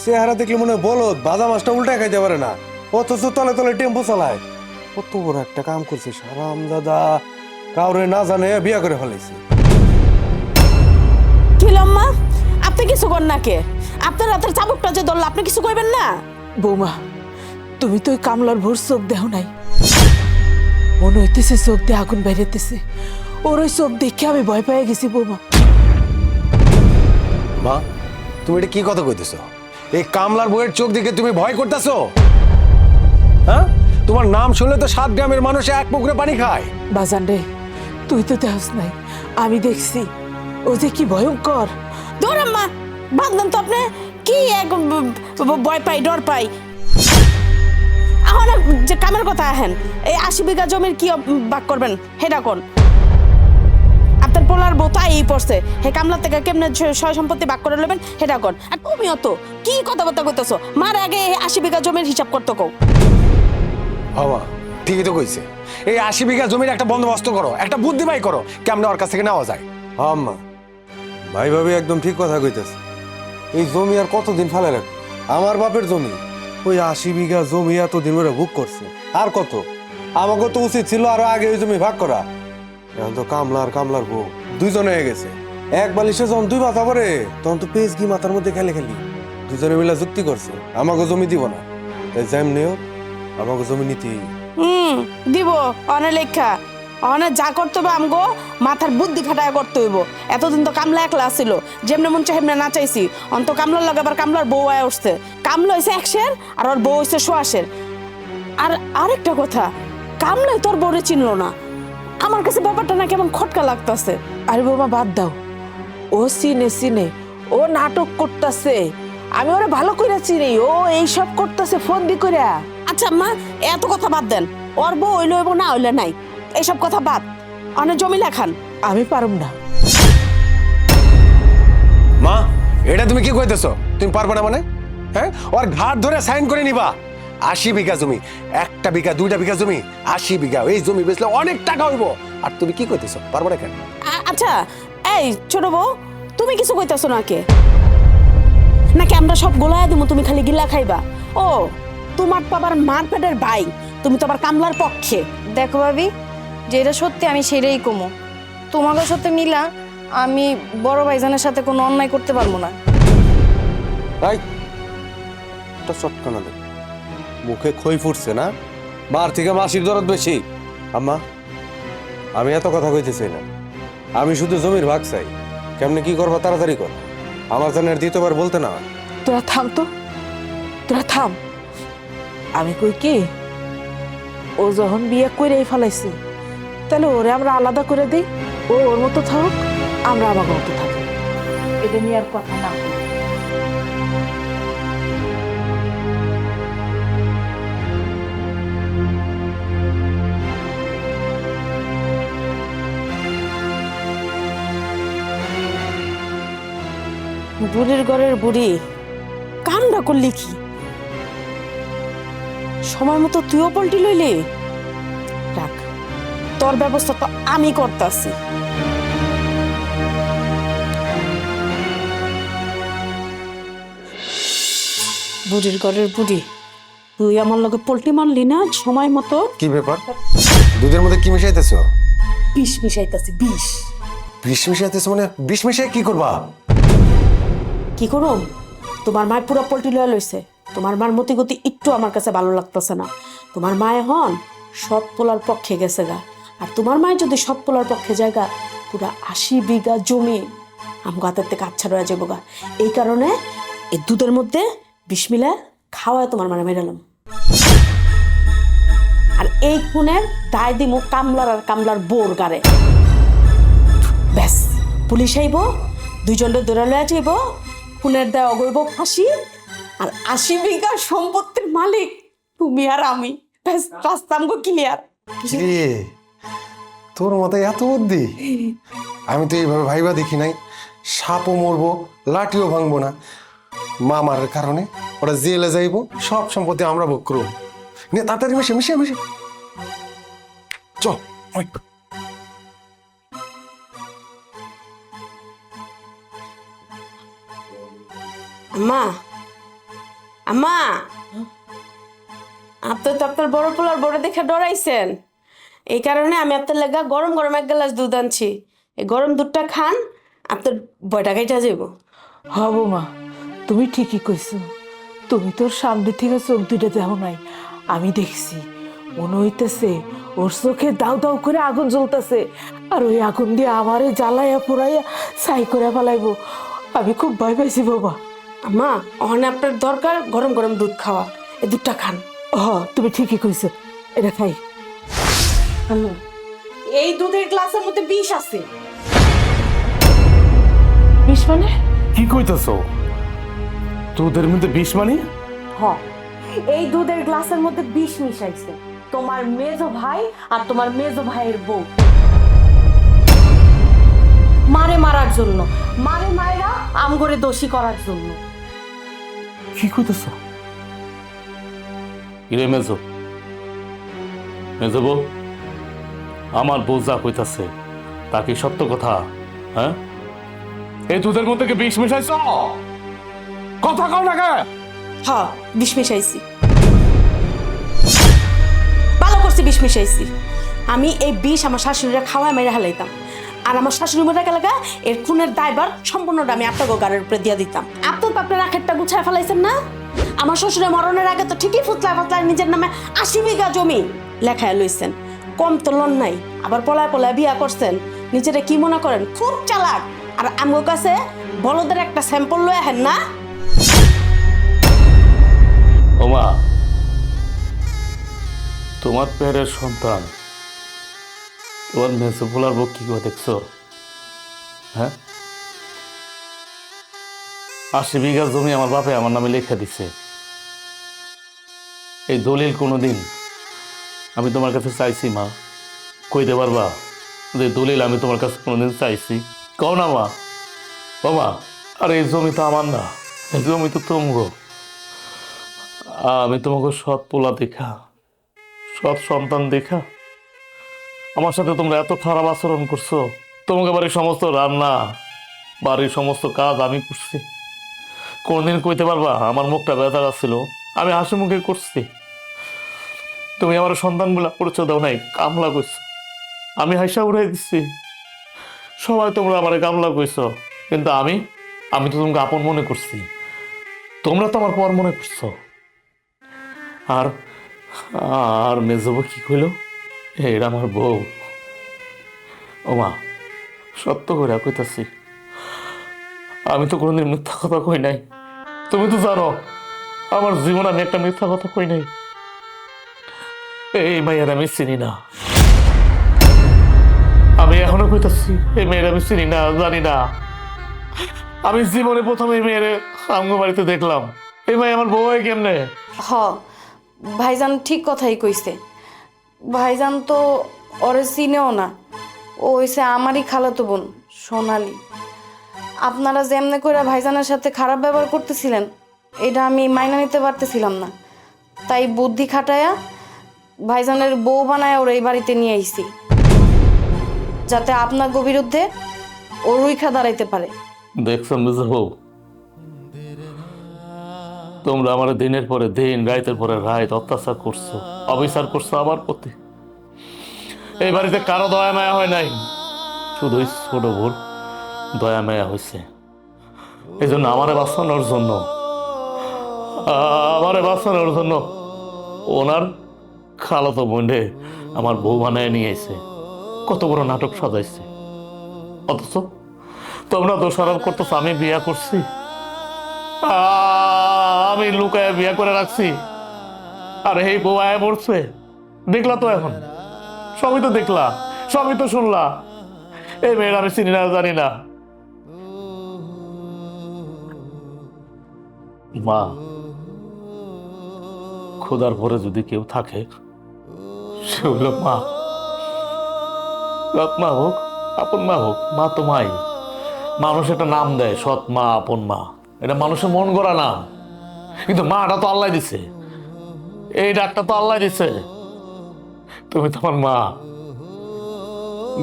চেহারা দেখলে মনে হয় বলদ বাদা মাছটা উল্টা খাইতে পারে না, অথচ তলে তলে টেম্পো চালায়। কত বড় একটা কাম করছে সারাম দাদা, কাউরে না জানে বিয়া করে ফেলাইছে। কি লম্মা, আপনি কিছু কর না কে? আপনার রাতের চাবুকটা যে ধরল, আপনি কিছু কইবেন না? বৌমা, তুমি তো ওই কামলার ভোর চোখ দেও নাই, মনে হইতেছে চোখ দিয়ে আগুন বেরিয়েতেছে। ওর ওই চোখ দেখে আমি ভয় পেয়ে গেছি বৌমা। মা, তুমি এটা কি কথা কইতেছো? এই কামলার বউয়ের চোখ দেখে তুমি ভয় করতেছো? হ্যাঁ, তোমার নাম শুনলে তো 7 গ্রামের মানুষ এক পুকুরে পানি খায়। বাজান রে, তুই তো দেহস নাই, আমি দেখছি ও যে কি ভয়ঙ্কর। দৌড়াম্মা বান্ধন তো আপনি কি এক ভয় পাই ডর পাই। এখন যে কামের কথা আহেন, এই 80 বিঘা জমির কি ভাগ করবেন হেডা কোন? আপনার পোলার বউ তাই পড়ছে, হে কামলা থেকে কেমনে সয় সম্পত্তি ভাগ করে নেবেন হেডা কোন? আর তুমিও তো কি কথাবার্তা কইতেছো? মার আগে 80 বিঘা জমির হিসাব করতে কও। বাবা ঠিকই তো কইছে, এই 80 বিঘা জমির একটা বন্দোবস্ত করো, একটা বুদ্ধি বাই করো, কেমনে ওর কাছ থেকে নেওয়া যায়। আম্মা, ভাই ভাবি একদম ঠিক কথা কইতেছে। এই জমি আর কতদিন ফেলে রাখ? আমার বাপের জমি, ওই 80 বিঘা জমি এতদিন ধরে বুক করছে। আর কত? আমাকে তো উচিত ছিল আরো আগে ওই জমি ভাগ করা। এখন তো কামলার বউ দুইজন হয়ে গেছে। এক বালিশে যখন 2 মাথা পরে, তখন তো পেজ গি মাথার মধ্যে খেলে দুজনে মিলে যুক্তি করছে আমাকে জমি দিব না, তাই যেমনিও আমাকে জমি নিতেই। দিব অনেক লেখা, অনেক যা করতে হবে আমগো মাথার বুদ্ধি খাটায় করতে হইব। এতদিন তো কামলা একলা ছিল, যেমনে মন চাই হেমনে নাচাইছি। অন্ত কামলার লগে আবার কামলার বউ আয় উঠছে। কামলা হইছে 100 আর ওর বউ হইছে 100। আর আরেকটা কথা, কামলাই তোর বউরে চিনলো না। আমার কাছে ব্যাপারটা না কেমন খটকা লাগতাছে। আরে বাবা বাদ দাও, ও চিনে ও নাটক করতেছে। আমি ওরা ভালো করে চিনি, ও এইসব করতেছে ফোন দি করে। আচ্ছা মা, এত কথা বাদ দেন, ওর বউ হইলো এবং না হইলে নাই, এইসব কথা বাদ। অনেক জমি লেখান। আমি পারুম না। মা, এটা তুমি কি কইতেছো? তুমি পারবে না মানে? হ্যাঁ, ওর ঘাট ধরে সাইন করে নিবা। 80 বিঘা জমি, 1টা বিঘা 2টা বিঘা জমি, 80 বিঘা, এই জমি বেচলে অনেক টাকা হইব। আর তুমি কি কইতেছো? পারবে না কেন? আচ্ছা এই ছোট বউ, তুমি কিছু কইতাছো নাকি? নাকি আমরা সব গোলায় দিব, তুমি খালি গিলা খাইবা? ও, তোমার তো আবার মার পেটের ভাই, তুমি তো আবার কামলার পক্ষে। দেখো ভাবি, যেটা সত্যি আমি সেটাই কমো। তোমাদের সাথে মিলা আমি বড় ভাইজানের সাথে কোনো অন্যায় করতে পারবো না। তাই একটা চটকানা দে, মুখে খই ফুটছে না? মার থেকে মাসির দরদ বেশি। আম্মা, আমি এত কথা কইতেছি না, আমি শুধু জমির ভাগ চাই। কেমনে কি করবো তাড়াতাড়ি কর, আমার জানে আর দ্বিতীয়বার বলতে না। তোরা থাম তো, তোরা থাম। আমি কই কি, ও যখন বিয়ে করে ফেলাইছে, তাহলে ওরে আমরা আলাদা করে দিই। ও ওর মতো থাক, আমরা আমার মতো থাকি। এটা নিয়ে আর কথা না। বুড়ির ঘরের বুড়ি, কামটা করলি কি? সময় মতো তুইও পল্টি লইলি। রাখ, তোর ব্যবস্থা তো আমি করতেছি। বুড়ির ঘরের বুড়ি, তুই আমার লগে পল্টি মারলি না সময় মতো? কি ব্যাপার? দুধের মধ্যে কি মিশাইতেছো? বিষ মিশাইতেছি, বিষ। বিষ মিশাইতেছো মানে? বিষ মিশাই কি করবা? কি করুম? তোমার মায় পুরো পল্টি লয়ে লইছে। তোমার মার মতি গতি একটু আমার কাছে ভালো লাগতেছে না। তোমার মায় হন সৎ পোলার পক্ষে গেছে গা। আর তোমার মায় যদি সৎ পোলার পক্ষে যায় গা, পুরা 80 বিঘা জমি আমগো হাতের থেকে আচ্ছা রয়ে যাবো গা। এই কারণে এই দুধের মধ্যে বিষ মিলা খাওয়ায় তোমার মানে মেরালাম। আর এই খুনের দায় দিমু কামলার আর কামলার বোর গারে। ব্যাস, পুলিশ আইব, দুইজনকে ধরে লয়ে যাইব, খুনের দায় অগৈব ফাঁসি। আর 80 বিঘা সম্পত্তির মালিক তুমি আর আমি। ব্যাস রাস্তা আমগো ক্লিয়ার। এ তোর মাথায় এত বুদ্ধি, আমি তো এইভাবে ভাইবা দেখি নাই। সাপও মরবো, লাঠিও ভাঙবো না, মামার কারণে ওরা জেলে যাইবো, সব সম্পত্তি আমরা ভোগ করবো। নিয়ে তাড়াতাড়ি মিশে মিশে মিশে চল। ওই। আম্মা, আম্মা, আপনি তো আপনার বড় পোলার বড় দেখে ডরাইছেন, এই কারণে আমি আপনার লাগা গরম গরম এক গ্লাস দুধ আনছি। এই গরম দুধটা খান, আপনার ভয়টা কাইটা যাব। হব মা, তুমি ঠিকই কইছো। তুমি তোর সামনে থেকে চোখ দুইটা দেখো নাই, আমি দেখছি। মনে হইতেছে ওর চোখে দাউ দাউ করে আগুন জ্বলতেছে, আর ওই আগুন দিয়ে আমারে জ্বালাইয়া পোড়াইয়া ছাই করে ফেলাইবো। আমি খুব ভয় পাইছি বাবা। আম্মা, ওখানে আপনার দরকার গরম গরম দুধ খাওয়া, এই দুধটা খান। তুমি ঠিকই কইছো, এটা খাই। এই দুধের গ্লাসের মধ্যে বিষ আছে। বিষ মানে? কি কইতেছ? দুধের মধ্যে বিষ মানে? এই দুধের গ্লাসের মধ্যে বিষ মিশাইছে তোমার মেজো ভাই আর তোমার মেজো ভাইয়ের বউ। মারে মারার জন্য, মারে মায়েরা আমগরে দোষী করার জন্য। কি কইতেছ? কিরে মেজো, মেজো বউ, আমার বউ যা কইতাছে তা কি সত্য কথা? হ্যাঁ, এই দুধের মধ্যে কি বিষ মিশাইছ? কথা কও না কে? হ্যাঁ, বিষ মিশাইছি, ভালো করছি, বিষ মিশাইছি। আমি এই বিষ আমার শাশুড়িরা খাওয়ায় মেরে হালাইতাম, আর আমার শাশুড়ি মোটা এলাকা এর খুনের দায়ভার সম্পূর্ণটা আমি আপনাকে গাড়ির উপরে দিয়ে দিতাম। আপনার আপনার আখেরটা গুছায় ফেলাইছেন না? আমার শ্বশুরের মরণের আগে তো ঠিকই ফুতলায় ফুতলায় নিজের নামে 80 বিঘা জমি লেখায় লইছেন, কম তো লন নাই। আবার পলায় পলায় বিয়া করছেন, নিজেরা কি মনে করেন খুব চালাক, আর আমার কাছে বলদের একটা স্যাম্পল লয়ে আহেন না। ওমা, তোমার পেটের সন্তান তোমার মেসে ভোলার বউ কি করে দেখছো? হ্যাঁ, 80 বিঘা জমি আমার বাপে আমার নামে লেখা দিছে। এই দলিল কোনোদিন আমি তোমার কাছে চাইছি মা? কইতে পারবা যে দলিল আমি তোমার কাছে কোনোদিন চাইছি? কও না মা। ও মা, আর এই জমি তো আমার না, এই জমি তো তোমগো। আমি তোমাকে সৎ পোলা দেখা, সৎ সন্তান দেখা আমার সাথে তোমরা এত খারাপ আচরণ করছো। তোমাকে বাড়ির সমস্ত রান্না, বাড়ির সমস্ত কাজ আমি করছি। কোনদিন কইতে পারবা আমার মুখটা ব্যথা ছিল? আমি হাসি মুখে করছি। তুমি আমার সন্তানগুলা পরিচয় দাও নাই, কামলা কইছো। আমি হাসা উড়াই দিচ্ছি। সবাই তোমরা আমার কামলা কইছো, কিন্তু আমি তো তোমাকে আপন মনে করছি। তোমরা তো আমার পর মনে করছো। আর আর মেজবো কি কইল, এটা আমার বউ। ও মা, সত্য করে কইতাছি, আমি তো কোনোদিন মিথ্যা কথা কই নাই। তুমি তো জানো আমার জীবন আমি একটা মিথ্যা কথা কই নাই। এই মাইয়ার আমি চিনি না, আমি এখনো কইতাছি এই মেয়ের আমি চিনি না, জানি না। আমি জীবনে প্রথম এই মেয়ের আমগো বাড়িতে দেখলাম। এই মাই আমার বউ হয় কেমনে? হ, ভাইজান ঠিক কথাই কইছে। ভাইজান তো ওরে চিনেও না, ও হইছে আমারই খালাতো বোন সোনালি। আপনারা যেমনে করে ভাইজানের সাথে খারাপ ব্যবহার করতেছিলেন, এটা আমি মাইনা নিতে পারতেছিলাম না। তাই বুদ্ধি খাটায়া ভাইজানের বউ বানায় ওর এই বাড়িতে নিয়ে আইছি, যাতে আপনার বিরুদ্ধে ও রুইখা দাঁড়াইতে পারে। দেখছো মেজবো, তোমরা আমার দিনের পরে দিন, রাতের পরে রাত অত্যাচার করছো, অবিচার করছো আমার প্রতি। এই বাড়িতে কারো দয়া মায়া হয় নাই, শুধু ওই ছোট বোন দয়া মায়া হয়েছে। এই জন্য আমারে বাঁচানোর জন্য, ওনার খালাতো বোনে আমার বউ বানায় নিয়ে এসে কত বড় নাটক সাজাইছে। অথচ তোমরা দোষারোপ করতেছো আমি বিয়া করছি, আমি লুকায় বিয়া করে রাখছি। আর এই বউ আয় পড়ছে, দেখলা তো, এখন সবই তো দেখলা, সবই তো শুনলা। এই মেয়ের আমি চিনি না, জানি না। মা, খোদার পরে যদি কেউ থাকে সে হলো মা। সৎ মা হোক আপন মা হোক, মা তো মাই। মানুষ একটা নাম দেয়, সৎ মা আপন মা, এটা মানুষের মন গড়া নাম। কিন্তু মাটা তো আল্লাহ দিছে, এই ডাকটা তো আল্লাহ দিছে। তুমি তোমার মা।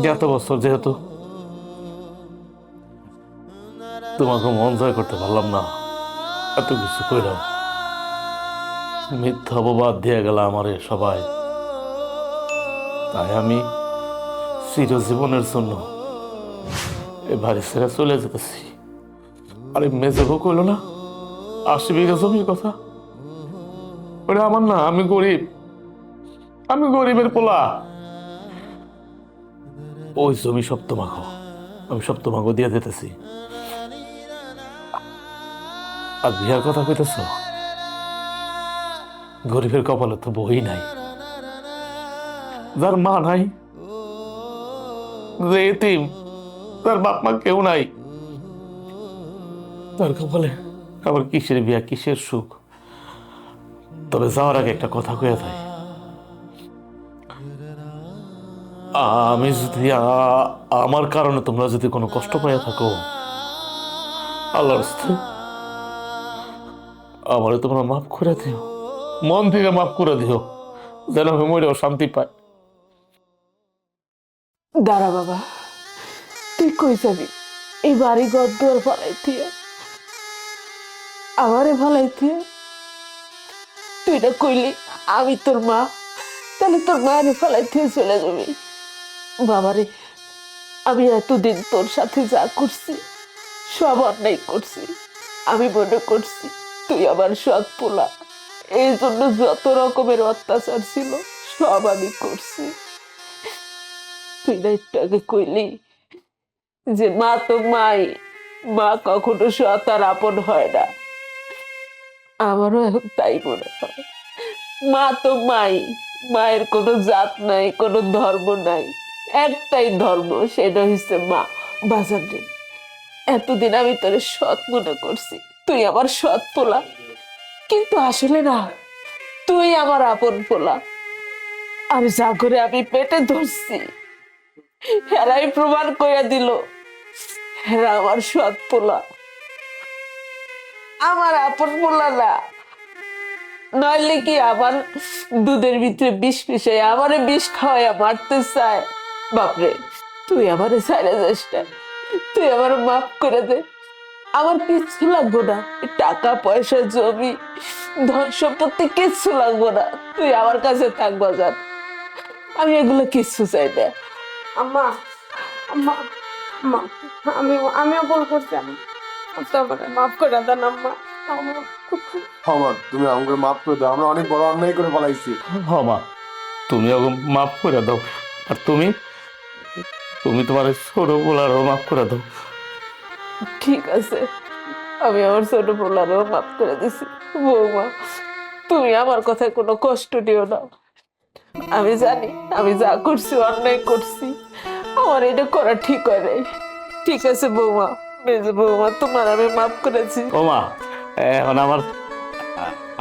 যত বছর যেহেতু তোমাকে মন জয় করতে পারলাম না, এত কিছু কইলাম, মিথ্যা অপবাদ দিয়ে গেল আমারে সবাই। তাই আমি চিরজীবনের জন্য এ বাড়ি ছেড়ে চলে যেতেছি। আরে মেজেও কইলো না 80 বিঘা জমির কথা, ওটা আমার না। আমি গরিব, আমি গরিবের পোলা। ওই জমি সব তোমাকে, আমি সব তোমাকে দিয়ে দিতেছি। আর বিয়ার কথা কইতেছ, গরিবের কপালে তো বই নাই, যার মা নাই, যে এতিম, তার বাপ মা কেউ নাই, তার কপালে আবার কিসের বিয়া, কিসের সুখ। তবে যাওয়ার আগে একটা কথা কয়ে যাই, আমি যদি আমার কারণে তোমরা যদি কোনো কষ্ট পাইয়া থাকো, আল্লাহর রাস্তায় আমারে তোমরা মাফ করে দিও, মন থেকে মাফ করে দিও, যেন আমি মরেও শান্তি পাই। দাঁড়া বাবা, তুই কই যাবি? এই বাড়ি ঘর দুয়ার ফালাইতি, আমারে ফালাইতি। তুই না কইলি আমি তোর মা, তাহলে তোর মায়ের ফালাইতে চলে যাবি? বাবারে, আমি এতদিন তোর সাথে যা করছি সব অন্যায় করছি। আমি মনে করছি তুই আমার সৎ পোলা, এই জন্য যত রকমের অত্যাচার ছিল সব আমি করছি। তুই না একটু আগে কইলি যে মা তো মাই, মা কখনো সৎ আর আপন হয় না। আমারও এখন তাই মনে হয়, মা তো মাই, মায়ের কোনো জাত নাই, কোনো ধর্ম নাই, একটাই ধর্ম, সেটা হচ্ছে মা। বাজার রে, এতদিন আমি তোর সৎ মনে করছি, তুই আমার সৎ পোলা, কিন্তু আসলে না, তুই আমার আপন পোলা। আর যা করে আমি পেটে ধরছি, হেরাই প্রমাণ করে দিল হেরা আমার সৎ পোলা, আমার আপন পোলা না। নইলে কি আমার দুধের ভিতরে বিষ মিশাই আমারে বিষ খাওয়াইয়া মারতে চায়? বাপরে, তুই আমারে ছাইড়া যাস না, তুই আমার মাফ করে দে। আমার কিচ্ছু লাগবো না, টাকা পয়সা জমি ধন সম্পত্তি কিচ্ছু লাগবো না, তুই আমার কাছে থাক বাজার, আমি এগুলো কিচ্ছু চাই না। আম্মা, আম্মা, আম্মা, আমিও ভুল করছি। মাফ করে দেন আম্মা। আমার তুমি আমাকে মাফ করে দাও, আমরা অনেক বড় অন্যায় করে ফেলাইছি। হ মা, তুমি ওকে মাফ করে দাও। আর তুমি তুমি তোমার ছোট পোলারও মাফ করে দাও। ঠিক আছে, আমি আমার ছোট পোলারও মাফ করে দিছি। বৌমা, তুমি আমার কথায় কোনো কষ্ট দিও না। আমি জানি আমি যা করছি অন্যায় করছি, আমার এটা করা ঠিক হয় নাই। ঠিক আছে বৌমা, মেজে বৌমা, তোমার আমি মাফ করেছি। ও মা, এখন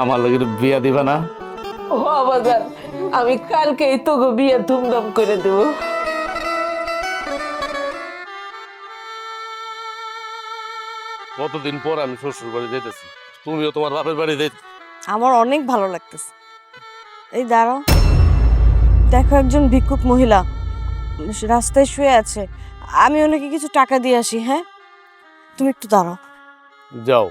আমার লগে বিয়া দিবা না? ও বাজার, আমি কালকেই তো বিয়ে ধুমধাম করে দেবো। কতদিন পর আমি শ্বশুর বাড়ি যেতেছি, তুমিও তোমার বাপের বাড়ি যেতে। আমার অনেক ভালো লাগতেছে। এই দাঁড়াও, দেখো একজন ভিক্ষুক মহিলা রাস্তায় শুয়ে আছে, আমি ওনাকে কিছু টাকা দিয়ে আসি। হ্যাঁ, তুমি একটু দাঁড়াও। যাও।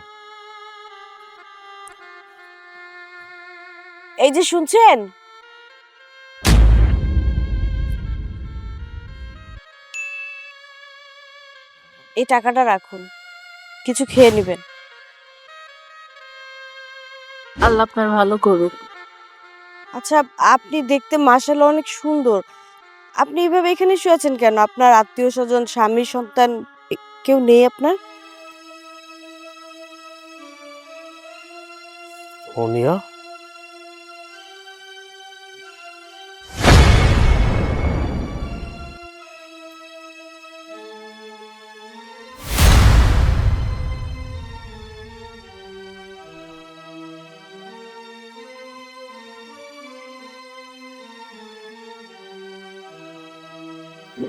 এই যে শুনছেন, এই টাকাটা রাখুন, কিছু খেয়ে নেবেন। আল্লাহ আপনার ভালো করুক। আচ্ছা, আপনি দেখতে মাশাআল্লাহ অনেক সুন্দর, আপনি এইভাবে এখানে শুয়ে আছেন কেন? আপনার আত্মীয় স্বজন, স্বামী, সন্তান কেউ নেই আপনার? সোনিয়া,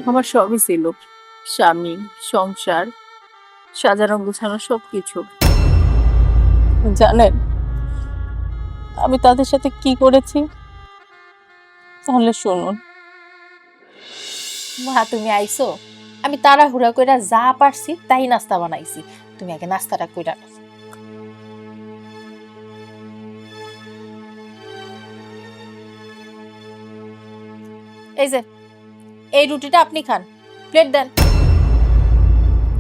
আমার সবই ছিল, স্বামী, সংসার, সাজানো গুছানো সবকিছু। জানেন আমি তাদের সাথে কি করেছি? তাহলে শুনুন। মা তুমি আইছো, আমি তাড়াহুড়া কইরা যা পারছি তাই নাস্তা বানাইছি। তুমি আগে নাস্তাটা কইরা নাও। এই যে এই রুটিটা আপনি খান, প্লেট দেন,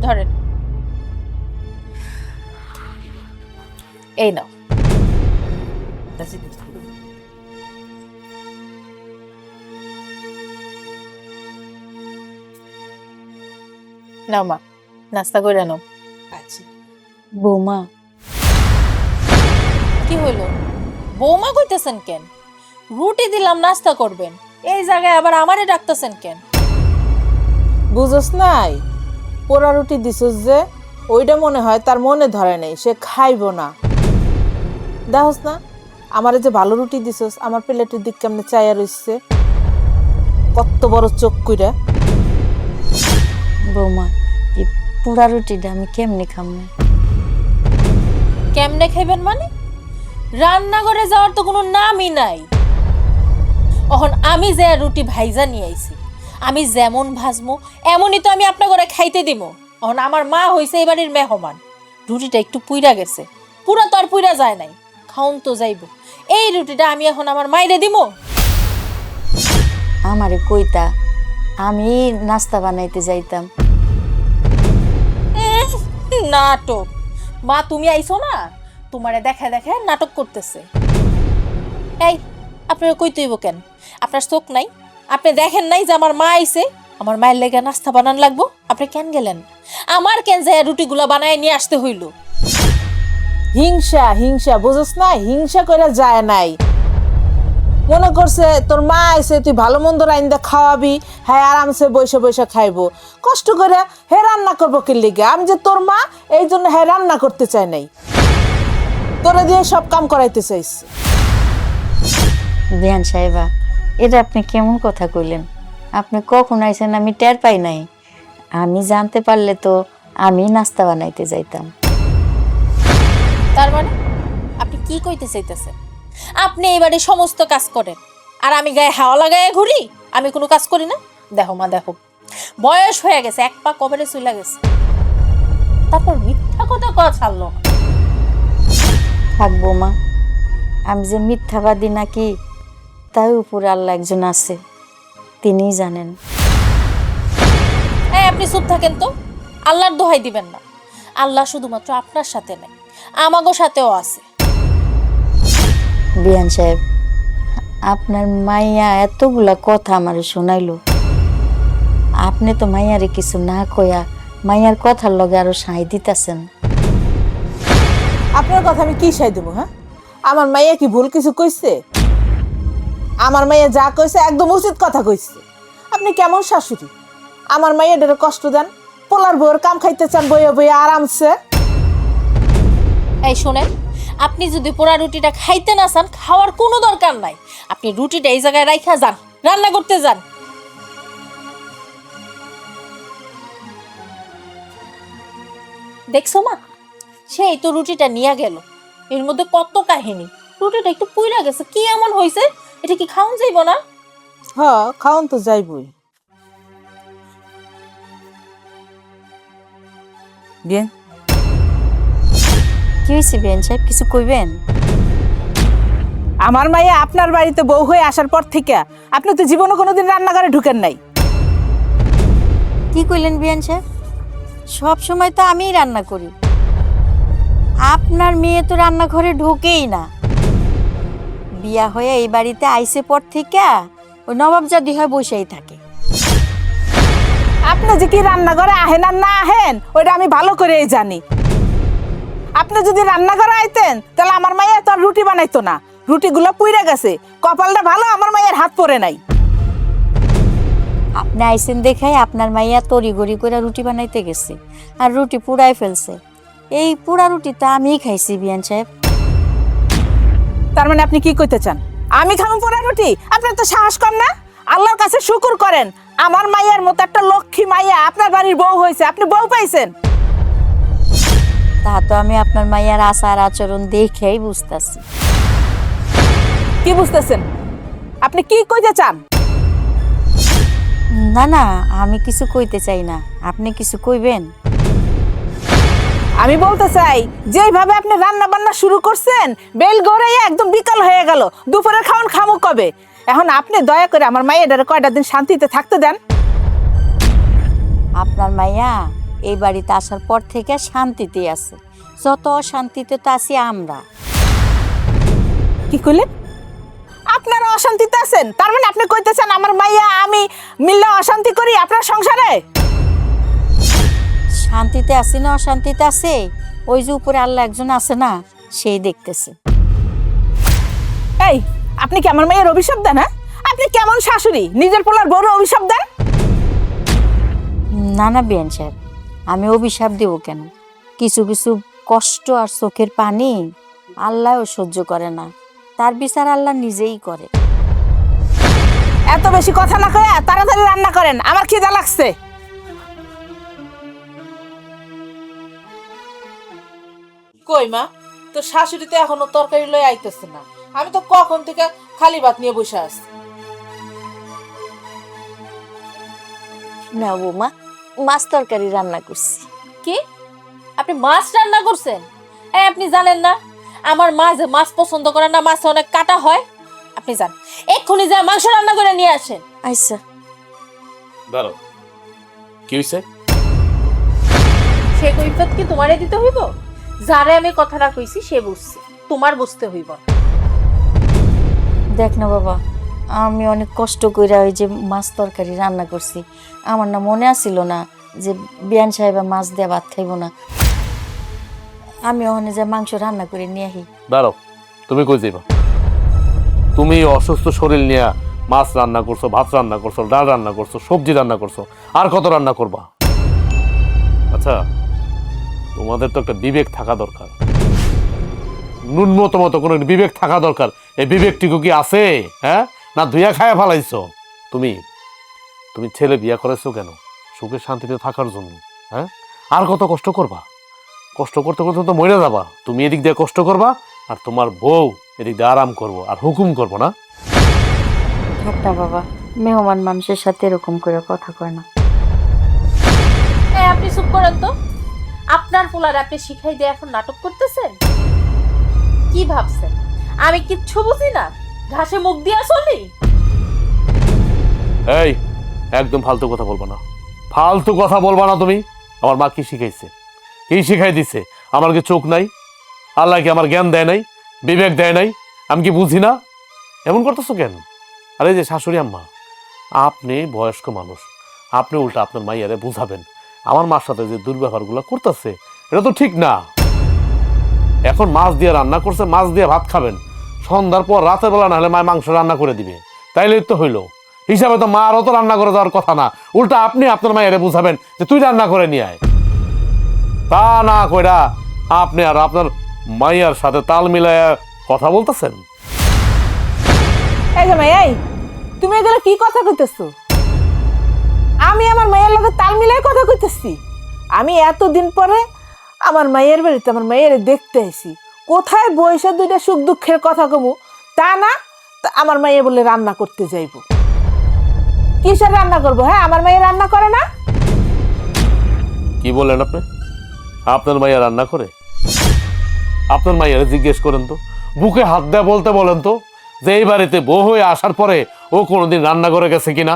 ধরেন। এই নাও। নাও মা, নাস্তা করে নাও। বৌমা, কি হইলো? বৌমা কইতেছেন কেন? রুটি দিলাম নাস্তা করবেন, এই জায়গায় আবার আমারে ডাকতেছেন কেন? বুঝোস নাই, পোড়া রুটি দিছস যে, ওইটা মনে হয় তার মনে ধরে নেই, সে খাইবো না। দেখোস না আমারে যে ভালো রুটি দিছস, আমার প্লেটের দিক কেমনে চাইয়া রইছে, কত বড় চোখ কইরা। বৌমা এই পোড়া রুটিটা আমি কেমনে খামু? কেমনে খাইবেন মানে? রান্নাঘরে যাওয়ার তো কোনো নামই নাই। এখন আমি যে রুটি ভাইজা নিয়ে আইছি, আমি যেমন ভাজমু এমনই তো আমি আপনার ঘরে খাইতে দিব। এখন আমার মা হইছে এই বাড়ির মেহমান, রুটিটা একটু পুইরা গেছে, পুরা তো আর পুইরা যায় নাই, খাউন তো যাইব। এই রুটিটা আমি এখন আমার মাইরে দিব? আমারে কইতা, আমি নাস্তা বানাইতে যাইতাম। নাটক! মা তুমি আইছো না, তোমারে দেখা দেখা নাটক করতেছে। এই আপনার কইতে হইব কেন? আপনার চোখ নাই? আপনি দেখেন নাই যে আমার মা আইছে, আমার মায়ের লেগে নাস্তা বানান লাগবো? আপনি কেন গেলেন? আমার কেন যায় রুটিগুলা বানায় নিয়ে আসতে হইল? হিংসা হিংসা, বুঝোস না, হিংসা করে যায় নাই। মনে করছে তোর মা আইছে, তুই ভালো মন্দ রাইন্দা খাওয়াবি, হ্যাঁ আরামসে বসে বসে খাইবো। কষ্ট করে হে রান্না করবো কি লিগে? আমি যে তোর মা, এই জন্য হ্যাঁ রান্না করতে চাই নাই, তোরা দিয়ে সব কাম করাইতে চাইছি। বিয়ান সাহেবা, এটা আপনি কেমন কথা কইলেন? আপনি কখন আইছেন আমি টের পাই নাই। আমি জানতে পারলে তো আমি নাস্তা বানাইতে যাইতাম। তার মানে আপনি কি কইতে চাইতেছেন? আপনি এবারে সমস্ত কাজ করেন আর আমি গায়ে হাওয়া লাগায় ঘুরি? আমি কোনো কাজ করি না? দেখো মা দেখো, বয়স হয়ে গেছে, এক পা কবরে চলে গেছে, তারপর মিথ্যা কথা কওয়া ছাড়লো না। থাকবো মা, আমি যে মিথ্যাবাদী নাকি তাই উপরে আল্লাহ একজন আছে, তিনিই জানেন। এই আপনি চুপ থাকেন তো, আল্লাহর দোহাই দিবেন না। আল্লাহ শুধুমাত্র আপনার সাথে নাই, আমাগো সাথেও আছে। বিয়ান সাহেব, আপনার মাইয়া এতগুলা কথা আমারে শোনাইলো, আপনি তো মাইয়ারে কিছু না কইয়া মাইয়ার কথার লগে আরো সাই দিতেছেন। আপনার কথা আমি কি সাই দেবো? হ্যাঁ, আমার মাইয়া কি ভুল কিছু কইছে? আমার মাইয়া যা কইছে একদম উচিত কথা কইছে। আপনি কেমন শাশুড়ি? আমার মাইয়া ডেরে কষ্ট দেন, পোলার বউয়ের কাম খাইতে চান বইয়া বইয়া আরামসে। এই শোনেন, আপনি যদি পোড়া রুটিটা খাইতে না চান, খাওয়ার কোনো দরকার নাই। আপনি রুটিটা এই জায়গায় রাইখা যান, রান্না করতে যান। দেখছো মা, সেই তো রুটিটা নিয়ে গেল, এর মধ্যে কত কাহিনী। রুটিটা একটু পুইরা গেছে, কি এমন হয়েছে? এটা কি খাওন যাইব না? হ, খাওন তো যাইবই। বিয়ে কি হয়েছে বিয়ান সাহেব, কিছু কইবেন? আমার মাইয়া আপনার বাড়িতে বউ হয়ে আসার পর থেকে আপনি তো জীবনে কোনোদিন রান্নাঘরে ঢুকেন নাই। কি কইলেন বিয়ান সাহেব? সব সময় তো আমিই রান্না করি, আপনার মেয়ে তো রান্নাঘরে ঢোকেই না। বিয়া হয়ে এই বাড়িতে আইসে পর থেকে ওই নবাবজাদি হয় বসেই থাকে। আপনি যে কি রান্নাঘরে আহেন আর না আহেন ওইটা আমি ভালো করেই জানি। আপনি যদি রান্নাঘরে আইতেন তাহলে আমার মাইয়া তো আর রুটি বানাইতো না, রুটিগুলো পুইরা গেছে। কপালটা ভালো, আমার মাইয়ের হাত পড়ে নাই। আপনি আইসেন দেখাই আপনার মাইয়া তড়িগড়ি করে রুটি বানাইতে গেছে আর রুটি পুড়াই ফেলছে। এই পুরা রুটি তো আমিই খাইছি বিয়ান সাহেব। তার মানে আপনি কি কইতে চান আমি খাবো পোড়া রুটি? আপনার তো সাহস কম না? আল্লাহর কাছে শুকর করেন আমার মাইয়ার মতো একটা লক্ষ্মী মাইয়া আপনার বাড়ির বউ হয়েছে, আপনি বউ পাইছেন? তা তো আমি আপনার মাইয়ার আচার আচরণ দেখেই বুঝতেছি। কি বুঝতেছেন? আপনি কি কইতে চান? না না, আমি কিছু কইতে চাই না, আপনি কিছু কইবেন? আমি বলতে চাই, যেভাবে আপনি রান্না বান্না শুরু করছেন, বেল গড়াইয়া একদম বিকাল হয়ে গেল, দুপুরের খাওয়ান খামু কবে? এখন আপনি দয়া করে আমার মাইয়াটারে কয়টা দিন শান্তিতে থাকতে দেন। আপনার মাইয়া এই বাড়িতে আসার পর থেকে শান্তিতে আছে, যত অশান্তিতে তো আছি আমরা। কি কইলেন? আপনারা অশান্তিতে আছেন? তার মানে আপনি কইতেছেন আমার মাইয়া আমি মিল্লা অশান্তি করি আপনার সংসারে? শান্তিতে আছি না অশান্তিতে আছে, ওই যে উপরে আল্লাহ একজন আছে না, সেই দেখতেছে। এই, আপনি কি আমার মাইয়ের অভিশাপ দেন? হ্যাঁ, আপনি কেমন শাশুড়ি, নিজের পোলার বড় অভিশাপ দেন? না না বিয়ান সাহেব, আমি অভিশাপ দেব কেন? কিছু কিছু কষ্ট আর চোখের পানি আল্লাহও সহ্য করে না, তার বিচার আল্লাহ নিজেই করে। এত বেশি কথা না কয়ে তাড়াতাড়ি রান্না করেন, আমার খিদা লাগছে। কই মা, তো শাশুড়ি তো এখনো তরকারি লয়ে আইতেছে না, আমি তো কখন থেকে খালি ভাত নিয়ে বসে আছি। না বৌমা, মাছ তরকারি রান্না করছি। কি আপনি মাছ রান্না করছেন? আপনি জানেন না আমার মা যে মাছ পছন্দ করে না, মাছে অনেক কাটা হয়। আপনি যান এক্ষুনি যা মাংস রান্না করে নিয়ে আসেন। আচ্ছা। দাঁড়াও, কি হয়েছে? সে কৈফিয়ত কি তোমারে দিতে হইব? যারে আমি কথাটা কইছি সে বুঝছে, তোমার বুঝতে হইব না। দেখ না বাবা, আমি অনেক কষ্ট করে ওই যে মাছ তরকারি রান্না করছি, আমার না মনে আসিল না যে বিয়ান সাহেবা মাছ দিয়ে ভাত খাইব না, আমি ওখানে যে মাংস রান্না করে নিয়ে আহি। দাঁড়াও, তুমি কই যাইবা? তুমি অসুস্থ শরীর নিয়ে মাছ রান্না করছো, ভাত রান্না করছো, ডাল রান্না করছো, সবজি রান্না করছো, আর কত রান্না করবা? আচ্ছা, তোমাদের তো একটা বিবেক থাকা দরকার, ন্যূনতম তো কোনো বিবেক থাকা দরকার। এই বিবেকটুকু কি আছে? হ্যাঁ, না ধুইয়া খায়া ফালাইছো? তুমি তুমি ছেলে বিয়া করেছো কেন? সুখে শান্তিতে থাকার জন্য। হ্যাঁ, আর কত কষ্ট করবা? কষ্ট করতে করতে তো মরে যাবা। তুমি এদিক দিয়ে কষ্ট করবা, আর তোমার বউ এদিক দিয়ে আরাম করবো আর হুকুম করবো না? ঠাট্টা বাবা, মেহমান মানুষের সাথে এরকম করে কথা কয় না। আপনি চুপ করেন তো। আপনার পোলার আপনি শিখাই দিয়ে এখন নাটক করতেছেন? কি ভাবছেন আমি কিচ্ছু বুঝি না, ঘাসে মুখ দিয়া চলি? এই, একদম ফালতু কথা বলবা না, ফালতু কথা বলবা না তুমি। আমার মা কি শিখাইছে, কি শিখাই দিছে? আমার কি চোখ নাই? আল্লাহ কি আমার জ্ঞান দেয় নাই, বিবেক দেয় নাই? আমি কি বুঝি না? এমন করতেছো কেন? আরে যে শাশুড়ি আম্মা, আপনি বয়স্ক মানুষ, আপনি উল্টা আপনার মাইয়ারে বুঝাবেন আমার মার সাথে যে দুর্ব্যবহারগুলো করতেছে এটা তো ঠিক না। এখন মাছ দিয়ে রান্না করছে, মাছ দিয়ে ভাত খাবেন, সন্ধ্যার পর রাতের বেলা না হলে মায়ের মাংস রান্না করে দিবে, তাইলেই তো হইলো। হিসাবে তো মারও তো রান্না করে যাওয়ার কথা না, উল্টা আপনি আপনার মায়েরে বুঝাবেন যে তুই রান্না করে নিয়ে আয়। তা না কইরা আপনি আর আপনার মাইয়ার সাথে তাল মিলায় কথা বলতেছেন। এই জামাই, এই তুমি এগুলো কি কথা কইতেছো? আমি আমার মায়ের লগে তাল মিলাই কথা কইতেছি? আমি এতদিন পরে আমার মায়ের বাড়িতে আমার মায়ের দেখতে আইছি, কোথায় বয়সে দুইটা সুখ দুঃখের কথা কমু তা না, আমার মায়ের বলে রান্না করতে যাইব। কিসের রান্না করবো? হ্যাঁ, আমার মায়ের রান্না করে না? কি বলেন আপনি? আপনার মাইয়া রান্না করে? আপনার মাইয়ারে জিজ্ঞেস করেন তো, বুকে হাত দেয়া বলতে বলেন তো যে এই বাড়িতে বউ হয়ে আসার পরে ও কোনোদিন রান্না করে গেছে কিনা,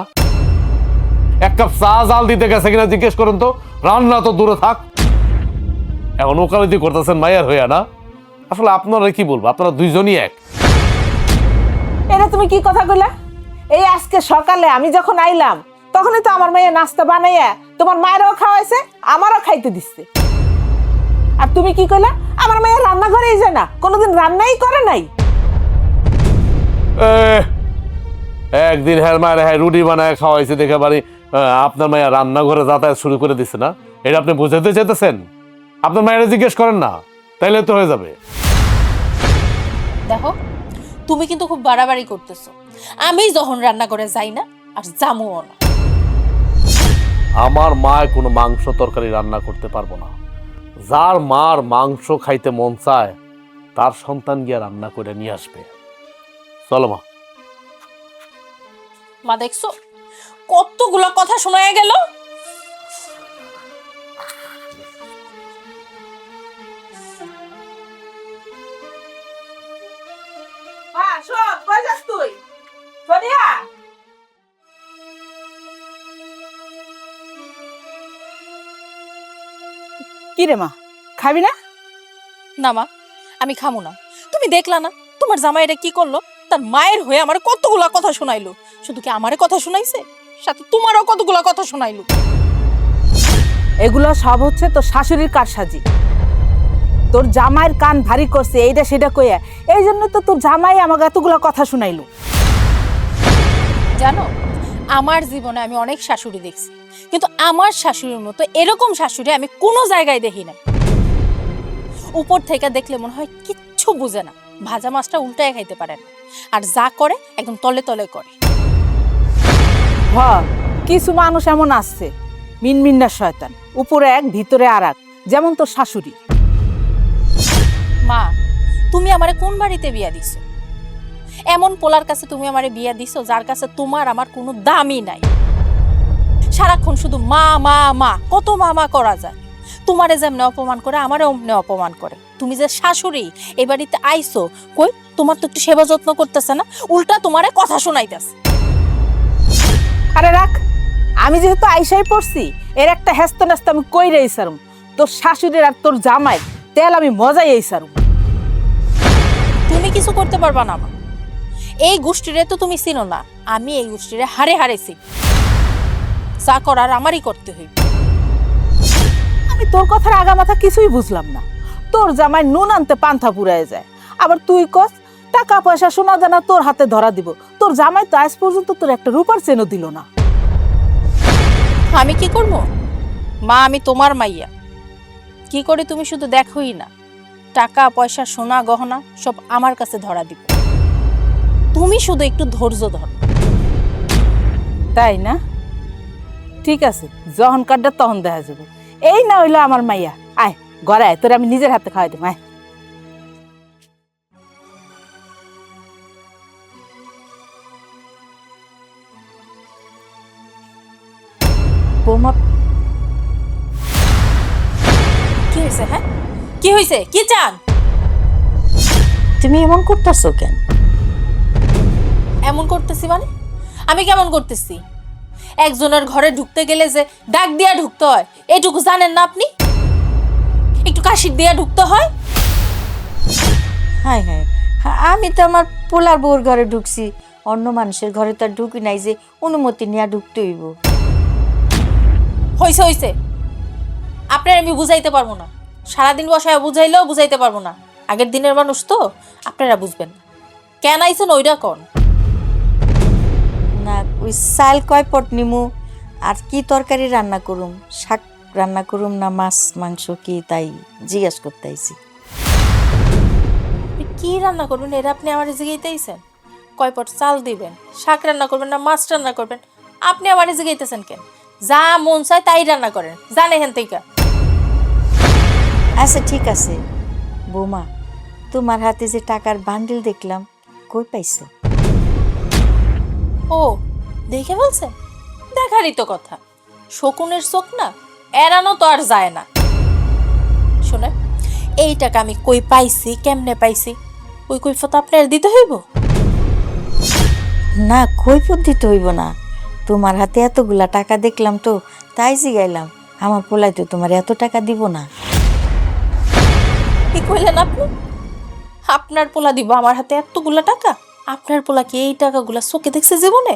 এক কাপ চা জাল দিতে গেছে কিনা জিজ্ঞেস করেন তো। রান্না তো দূরে থাক, এখন ওকালতি করতেছেন মাইয়ার হইয়া না? আসলে আপনারা কি বলবো, আপনারা দুইজনই এক। এটা তুমি কি কথা কইলা? এই আজকে সকালে আমি যখন আইলাম তখনই তো আমার মেয়ে নাস্তা বানাইয়া তোমার মায়েরও খাওয়াইছে, আমারও খাইতে দিচ্ছে। আর তুমি কি কইলা? আমার মেয়ে রান্নাঘরেই যায় না, কোনোদিন রান্নাই করে নাই। একদিন হ্যাঁ মায়ের হ্যাঁ রুটি বানায় খাওয়াইছে দেখে বাড়ি আপনার মায়া রান্নাঘরে যাতায়াত শুরু করে দিচ্ছে না? এটা আপনি বুঝাতে চাইতেছেন? আপনার মায়েরা জিজ্ঞেস করেন না, তাইলে তো হয়ে যাবে। দেখো, তুমি কিন্তু খুব বাড়াবাড়ি করতেছো। আমি যখন রান্না করে যাই না আর জামুও না। আমার মা কোনো মাংস তরকারি রান্না করতে পারবো না। যার মার মাংস খাইতে মন চায় তার সন্তান গিয়া রান্না করে নিয়ে আসবে। চলো মা। মা দেখছো কতগুলো কথা শোনা গেল। কি রে মা, খাবি না? না মা, আমি খামু না। তুমি দেখলা না তোমার জামাইরা কি করলো? তার মায়ের হয়ে আমার কতগুলা কথা শোনাইলো। শুধু কি আমারে কথা শোনাইছে, সাথে তোমারও কতগুলা কথা শোনাইলো। এগুলো সব হচ্ছে তোর শাশুড়ির কারসাজি। তোর জামাইয়ের কান ভারী করছে এইটা সেটা কইয়া, এই জন্য তো তোর জামাই আমাকে এতগুলো কথা শুনাইলো। জানো, আমার জীবনে আমি অনেক শাশুড়ি দেখছি, কিন্তু আমার শাশুড়ির মতো এরকম শাশুড়ি আমি কোনো জায়গায় দেখি না। উপর থেকে দেখলে মনে হয় কিচ্ছু বুঝে না, ভাজা মাছটা উল্টায় খাইতে পারে না, আর যা করে একদম তলে তলে করে। হ, কিছু মানুষ এমন আছে মিনমিন্না শয়তান, উপরে এক ভিতরে আর এক, যেমন তোর শাশুড়ি। মা, তুমি আমারে কোন বাড়িতে বিয়া দিছো? এমন পোলার কাছে তুমি আমারে বিয়া দিছো যার কাছে তোমার আমার কোনো দামই নাই। সারাক্ষণ শুধু মা মা মা, কত মা মা করা যায়। তোমারে যেমনে অপমান করে আমারে অমনে অপমান করে। তুমি যে শাশুড়ি এই বাড়িতে আইছো, কই তোমার তো একটু সেবা যত্ন করতেছে না, উল্টা তোমারে কথা শোনাইতেছে। আরে রাখ, আমি যেহেতু আইসাই পড়ছি, এর একটা হেস্ত নেস্ত আমি কইরেই সারুম। তোর শাশুড়ির আর তোর জামাই তেল আমি মজাই এই সারুম। তুমি কিছু করতে পারবা না মা। এই গোষ্ঠীরে তো তুমি চিনো না, আমি এই গোষ্ঠীরে হারে হারেছি। যা করার আমারই করতে হইবে। আমি তোর কথার আগা মাথা কিছুই বুঝলাম না। তোর জামাই নুন আনতে পান্থা পুরায় যায়, আবার তুই কস টাকা পয়সা সোনা দানা তোর হাতে ধরা দিব। তোর জামাই তো আজ পর্যন্ত তোর একটা রূপার চেনও দিল না। আমি কি করবো মা? আমি তোমার মাইয়া, কি করে তুমি শুধু দেখোই না, টাকা পয়সা সোনা গহনা সব আমার কাছে ধরা দিব। তুমি শুধু একটু ধৈর্য ধরো। তাই না? ঠিক আছে, যখন কাটটা তখন দেখা যাবে। এই না হইলো আমার মাইয়া। আয় ঘরে আয়, তোর আমি নিজের হাতে খাওয়াই দেব। আয়। বৌমা, কি হয়েছে? হ্যাঁ, কি হয়েছে? কি চান? তুমি এমন করতেছো কেন? এমন করতেছি মানে? আমি কেমন করতেছি? একজনের ঘরে ঢুকতে গেলে যে ডাক দিয়া ঢুকতে হয়, এইটুকু জানেন না আপনি? একটু কাশির দিয়া ঢুকতে হয়। হায় হায়, আমি তো আমার পোলার বউর ঘরে ঢুকছি, অন্য মানুষের ঘরে তো আর ঢুকি নাই যে অনুমতি নিয়ে ঢুকতে হইব। হইছে হইছে, আপনার আমি বুঝাইতে পারবো না। সারাদিন বসায় বুঝাইলেও বুঝাইতে পারবো না। আগের দিনের মানুষ তো, আপনারা বুঝবেন না। কেন আইছেন ওইটা কোন? না, ওই চাল কয় পট নিমু, আর কি তরকারি রান্না করুম, শাক রান্না করুম না মাছ মাংস কি, তাই জিজ্ঞাসা করতে আইছি। কি রান্না করবেন এটা আপনি আমার জিগাইতে আইছেন? কয় পট চাল দিবেন, শাক রান্না করবেন না মাছ রান্না করবেন, আপনি আমার জিগাইতেছেন কেন? যা মন চায় তাই রান্না করেন, জানে হেন থেকে। আচ্ছা ঠিক আছে বৌমা, তোমার হাতে যে টাকার বান্ডিল দেখলাম, কই পাইছো? ও, দেখে বলছেন? দেখারই তো কথা। শকুনের চোখ না, এড়ানো তো আর যায় না। শোনে, এই টাকা আমি কই পাইছি, কেমনে পাইছি, ওই কৈফত আপনার দিতে হইব? না, কৈফত দিতে হইব না। তোমার হাতে এতগুলা টাকা দেখলাম তো, তাই জিগাইলাম। আমার পোলাই তো তোমার এত টাকা দিব না। কি কইলেন আপনি? আপনার পোলা দিব আমার হাতে এতগুলা টাকা? আপনার পোলা কি এই টাকাগুলা চোখে দেখছে জীবনে?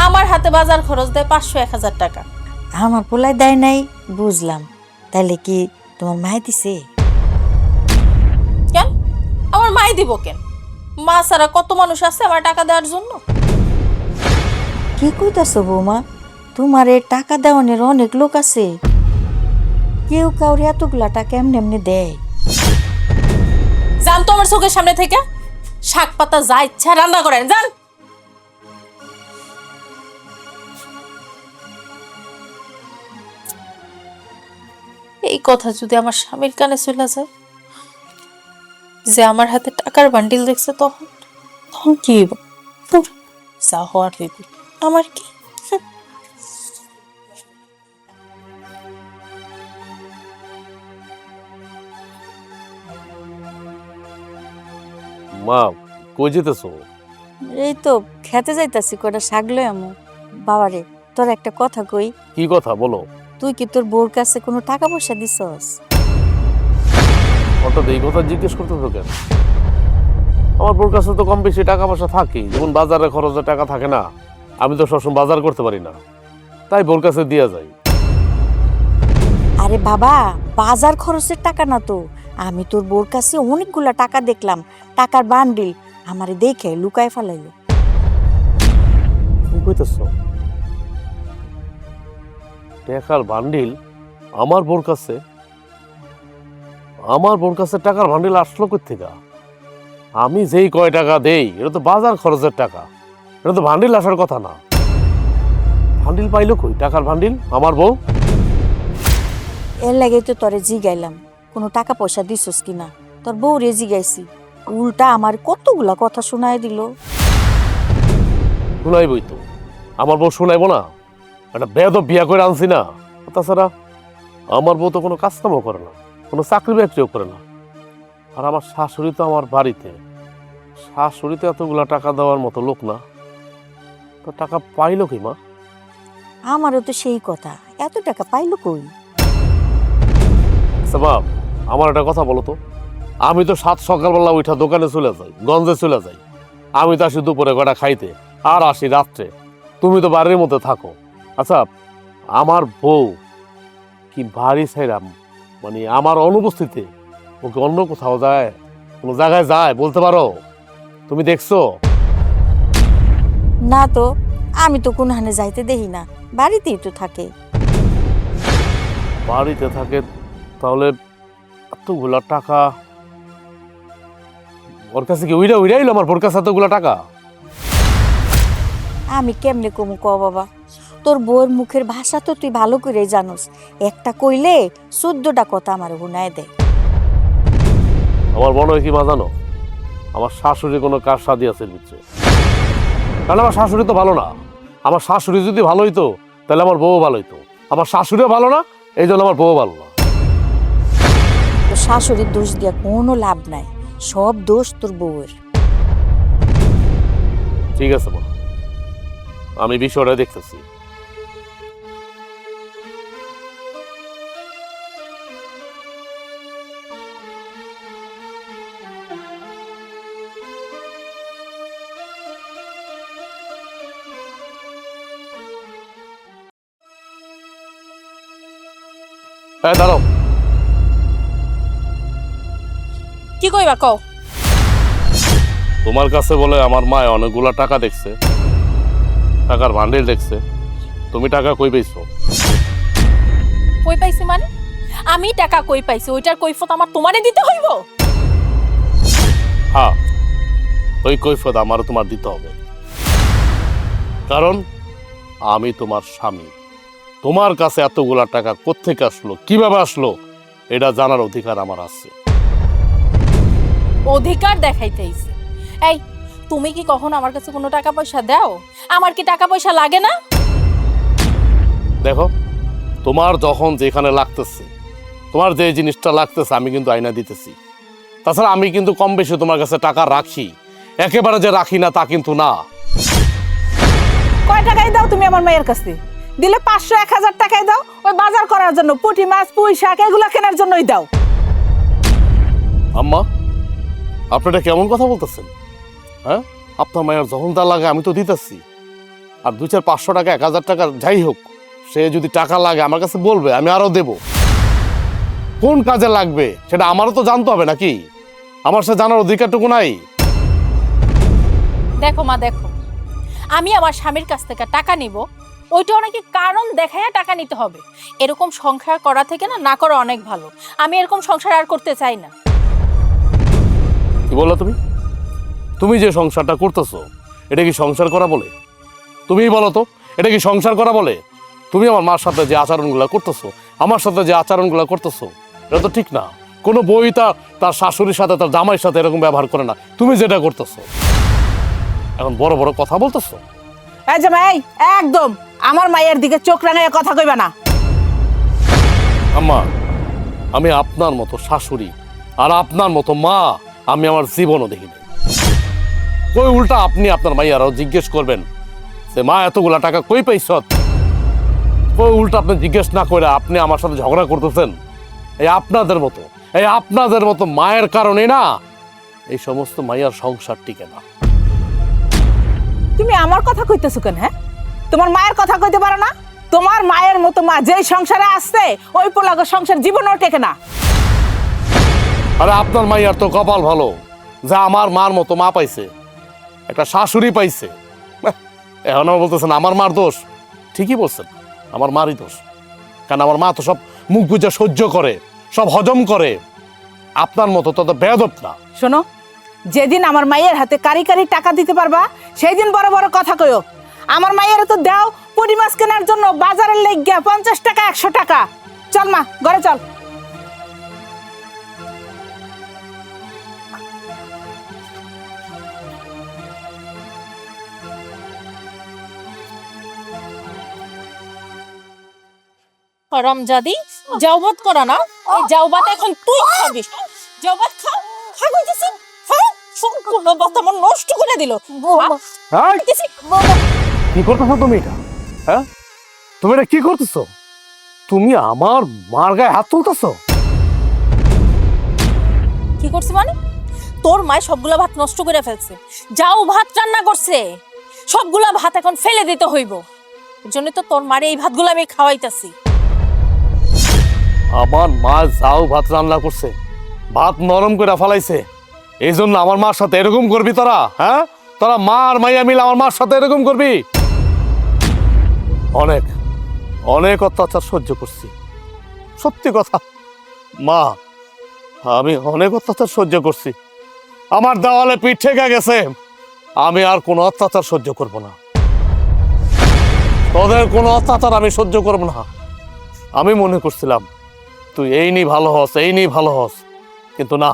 আমার হাতে বাজার খরচ দেয় 500-1000 টাকা। আমার পোলাই দেয় নাই বুঝলাম, তাইলে কি তোমার মাই দিছে? কেন আমার মাই দিব কেন? মা ছাড়া কত মানুষ আছে আমার টাকা দেওয়ার জন্য। কি কইতাছো বৌমা? তোমার এই টাকা দেওয়ানের অনেক লোক আছে, কেউ কাউরে এতগুলা টাকা এমনি এমনি দেয়? যান তো আমার চোখের সামনে থেকে, শাক পাতা যা ইচ্ছা রান্না করেন, যান। এই কথা যদি আমার স্বামীর কানে চলে যায় যে আমার হাতে টাকার বান্ডিল দেখছে, তখন তখন কি হইব? ধুর, যা হওয়ার হইব, আমার কি? মা কই যেতেছো? এই তো খেতে যাইতাছি, কটা শাক লই আমু। বাবারে, তোর একটা কথা কই, কি কথা বলো? তুই কি তোর বউর কাছে কোনো টাকা পয়সা দিছস? হঠাৎ এই কথা জিজ্ঞেস করতেছো কেন? আমার বোর কাছে তো কম বেশি টাকা পয়সা থাকে, যেমন বাজারে খরচে টাকা থাকে না। আমি তো সবসময় বাজার করতে পারি না, তাই বোর কাছে দিয়ে যাই। আরে বাবা, বাজার খরচের টাকা না তো, আমি তোর বউর কাছে অনেকগুলা টাকা দেখলাম, টাকার বান্ডিল, আমারে দেখে লুকায় ফেলাইলো। কি কইতেছো? টাকার বান্ডিল আমার বোর কাছে? আমার বোর কাছে টাকার বান্ডিল আসলো কই থেকে? আমি যেই কয় টাকা দেই এটা তো বাজার খরচের টাকা, এটা তো বান্ডিল আসার কথা না। বান্ডিল পাইলো কই টাকার বান্ডিল আমার বউ? এর লাগে তো তোরে জিগাইলাম কোনো টাকা পয়সা দিছস কিনা। তোর বউ রে জিগাইছি, উল্টা আমার কতগুলা কথা শোনায় দিল। শুনাইবই তো, আমার বউ শুনাইবো না? একটা বেয়াদব বিয়া করে আনছি না। তাছাড়া আমার বউ তো কোনো কাজকামও করে না, কোনো চাকরি বাকরিও করে না। আর আমার শাশুড়ি তো আমার বাড়িতে, শাশুড়ি তো এতগুলা টাকা দেওয়ার মতো লোক না। তো টাকা পাইলো কি মা? আমারও তো সেই কথা, এত টাকা পাইলো কই? আচ্ছা বাপ, আমার একটা কথা বলো তো, আমি তো সাত সকালবেলা উঠা দোকানে চলে যাই, গঞ্জে চলে যাই। আমি তো আসি দুপুরে কটা খাইতে, আর আসি রাত্রে। তুমি তো বাড়ির মধ্যে থাকো। আচ্ছা, আমার বউ কি বাড়ি ছাইরাম মানে আমার অনুপস্থিতিতে ওকে অন্য কোথাও যায়, কোনো জায়গায় যায় বলতে পারো? তুমি দেখছো? না তো, আমি তো কোনখানে যাইতে দেখি না, বাড়িতেই তো থাকে। বাড়িতে থাকে, তাহলে এতগুলা টাকা ওর কাছে কি উইরাইলো? আমার বোর কাছে এতগুলা টাকা? আমি কেমনে কমু ক বাবা, তোর বউয়ের মুখের ভাষা তো তুই ভালো করে জানোস, একটা কইলে 14টা কথা আমার গুনায় দেয়। আমার মনে হয় কি মা জানো, আমার শাশুড়ি কোনো কার সাদি আছে বুঝছে। কারণ আমার শাশুড়ি তো ভালো না। আমার শাশুড়ি যদি ভালো হইতো তাহলে আমার বউ ভালো হইতো। আমার শাশুড়িও ভালো না, এই জন্য আমার বউ ভালো না। তোর শাশুড়ির দোষ দিয়া কোনো লাভ নাই, সব দোষ তোর বউয়ের। ঠিক আছে মা, আমি বিষয়টা দেখতেছি। দাঁড়াও, কি কইবা কও? তোমার কাছে বলে আমার মা অনেকগুলা টাকা দেখছে, টাকার বান্ডিল দেখছে। তুমি টাকা কই পেয়েছো? কই পাইছি মানে? আমি টাকা কই পাইছি ওইটার কৈফত আমার তোমারে দিতে হইব? হ্যাঁ, ওই কৈফত আমার তোমার দিতে হবে, কারণ আমি তোমার স্বামী। তোমার কাছে এতগুলা টাকা কোত্থেকে আসলো, কিভাবে আসলো, এটা জানার অধিকার আমার আছে। অধিকার দেখাইতেইছে? এই, তুমি কি কখনো আমার কাছে কোনো টাকা পয়সা দাও? আমার কি টাকা পয়সা লাগে না? দেখো, তোমার যখন যেখানে লাগতেছে, তোমার যে জিনিসটা লাগতেছে আমি কিন্তু আইনা দিতেছি। তাছাড়া আমি কিন্তু কম বেশি তোমার কাছে টাকা রাখি, একেবারে যে রাখি না তা কিন্তু না। কয় টাকাই দাও তুমি আমার মায়ের কাছে? দিলে 500-1000 টাকাই দাও, ওই বাজার করার জন্য, পুঁটি মাছ, পুঁই শাক এগুলা কেনার জন্যই দাও। আম্মা, আপনারা কেমন কথা বলতেছেন? হ্যাঁ, আপনার মায়ের যখন তা লাগে আমি তো দিতেছি। আর 200-500 টাকা, 1000 টাকা যাই হোক, সে যদি টাকা লাগে আমার কাছে বলবে, আমি আরো দেব। কোন কাজে লাগবে সেটা আমারও তো জানতে হবে নাকি? আমার সে জানার অধিকারটুকু নাই? দেখো মা, দেখো, আমি আমার স্বামীর কাছ থেকে টাকা নিব, ওইটাও নাকি কারণ দেখায় টাকা নিতে হবে। এরকম সংসার করা থেকে না করা অনেক ভালো। আমি এরকম সংসার আর করতে চাই না। কি বললো তুমি? তুমি যে সংসারটা করতেছো এটা কি সংসার করা বলে? তুমিই বলো তো, এটা কি সংসার করা বলে? তুমি আমার মার সাথে যে আচরণগুলো করতেছো, আমার সাথে যে আচরণগুলো করতেছো এটা তো ঠিক না। কোনো বই তার শাশুড়ির সাথে তার জামাইয়ের সাথে এরকম ব্যবহার করে না, তুমি যেটা করতেছো। এখন বড় বড় কথা বলতেছো। এই জামাই, একদম আমার মায়ের দিকে চোখ রাঙায় কথা কইবা না। আম্মা, আমি আপনার মতো শাশুড়ি আর আপনার মতো মা আমি আমার জীবনও দেখিনি। কই উল্টা আপনি আপনার মাইয়ারাও জিজ্ঞেস করবেন যে মা এতগুলা টাকা কই পাইছ, কই উল্টা আপনি জিজ্ঞেস না করে আপনি আমার সাথে ঝগড়া করতেছেন। এই আপনাদের মতো মায়ের কারণে না এই সমস্ত মাইয়ার সংসার টিকে না। তুমি আমার কথা কইতেছো কেন? হ্যাঁ, তোমার মায়ের কথা কইতে পারো না? তোমার মায়ের মতো মা যেই সংসারে আসছে ওই পোলাগো সংসার জীবনও টেকে না। আরে আপনার মাইয়ার তো কপাল ভালো যা আমার মার মতো মা পাইছে, একটা শাশুড়ি পাইছে। এখন আমার বলতেছেন আমার মার দোষ। ঠিকই বলছেন, আমার মারই দোষ। কারণ আমার মা তো সব মুখ বুঝে সহ্য করে, সব হজম করে। আপনার মতো তত বেয়াদব না। শোনো, যেদিন আমার মায়ের হাতে কারি কারি টাকা দিতে পারবা সেই দিন বড় বড় কথা কইও। আমার মায়ের তো দাও পুরি মাছ কেনার জন্য বাজারের লেগিয়া 50 টাকা 100 টাকা। চল মা, ঘরে চল। হারামজাদি, জাউবাত করা না, এই জাউবাত এখন তুই খাবি। জাউবাত খা, খা কইতেছি, হ্যাঁ সম্পূর্ণ ভাত আমার নষ্ট করে দিল। কি করতেছো তুমি এটা? হ্যাঁ, তুমি এটা কি করতেছো? তুমি আমার মার গায়ে হাত তুলতেছো। কি করছি মানে? তোর মায় সবগুলা ভাত নষ্ট করে ফেলছে। যাও ভাত রান্না করছে, সবগুলা ভাত এখন ফেলে দিতে হইব। এর জন্য তো তোর মারে এই ভাতগুলো আমি খাওয়াইতাছি। আমার মা যাও ভাত রান্না করছে, ভাত নরম করে ফেলাইছে, এই জন্য আমার মার সাথে এরকম করবি তোরা? হ্যাঁ, তোরা মা আর মাইয়া মিলে আমার মার সাথে এরকম করবি? অনেক অনেক অত্যাচার সহ্য করছি, সত্যি কথা মা, আমি অনেক অত্যাচার সহ্য করছি। আমার দেওয়ালে পিঠ ঠেকে গেছে। আমি আর কোনো অত্যাচার সহ্য করব না, তোদের কোনো অত্যাচার আমি সহ্য করব না। আমি মনে করছিলাম তুই এই নিয়ে ভালো হস, এই নিয়ে ভালো হস, কিন্তু না,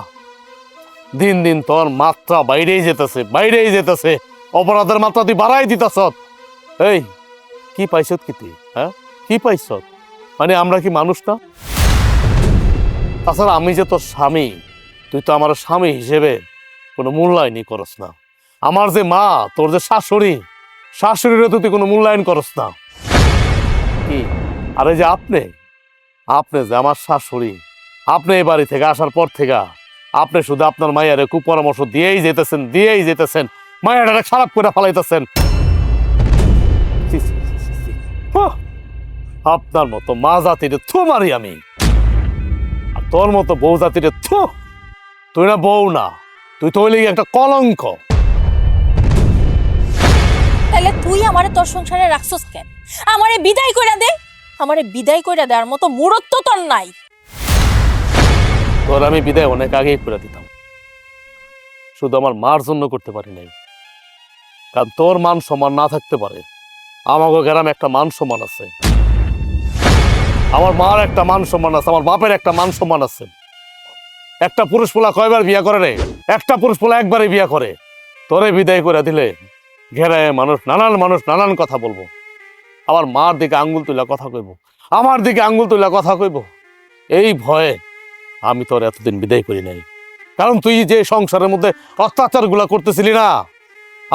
দিন দিন তোর মাত্রা বাইরেই যেতেছে। অপরাধের মাত্রা তুই বাড়াই দিতেছ। এই কি পাইছ কি তুই? হ্যাঁ, কি পাইছ? মানে আমরা কি মানুষ না? তাছাড়া আমি যে তোর স্বামী, তুই তো আমার স্বামী হিসেবে কোনো মূল্যায়নই করস না। আমার যে মা, তোর যে শাশুড়িরও তুই কোনো মূল্যায়ন করস না। কি আরে যে আপনি যে আমার শাশুড়ি, আপনি এই বাড়ি থেকে আসার পর থেকে আপনি শুধু আপনার মায়ের কুপরামর্শ দিয়েই যেতেছেন, মায়েরা খারাপ করে ফেলাইতেছেন। আপনার মতো মা জাতিরে থু মারি আমি, আর তোর মতো বউ জাতিরে থু। তুই না বউ না, তুই তো হইলে একটা কলঙ্ক। তাহলে তুই আমারে তোর সংসারে রাখছস কেন? আমারে বিদায় কইরা দে, আমারে বিদায় কইরা দেওয়ার মতো মূরত্ব তোর নাই। তোর আমি বিদায় অনেক আগেই করে দিতাম, শুধু আমার মার জন্য করতে পারি নাই। কারণ তোর মান সম্মান না থাকতে পারে, আমাকে গ্রামে একটা মান সম্মান আছে, আমার মার একটা মান সম্মান আছে, আমার বাপের একটা মান সম্মান আছে। একটা পুরুষ পোলা কয়বার বিয়া করে রে? একটা পুরুষ পোলা একবারই বিয়া করে। তোরে বিদায় করে দিলে ঘেরায় মানুষ নানান কথা বলবো, আমার মার দিকে আঙ্গুল তুলা কথা কইব, এই ভয়ে আমি তোর এতদিন বিদায় করি নাই। কারণ তুই যে সংসারের মধ্যে অত্যাচার গুলা করতেছিলি না,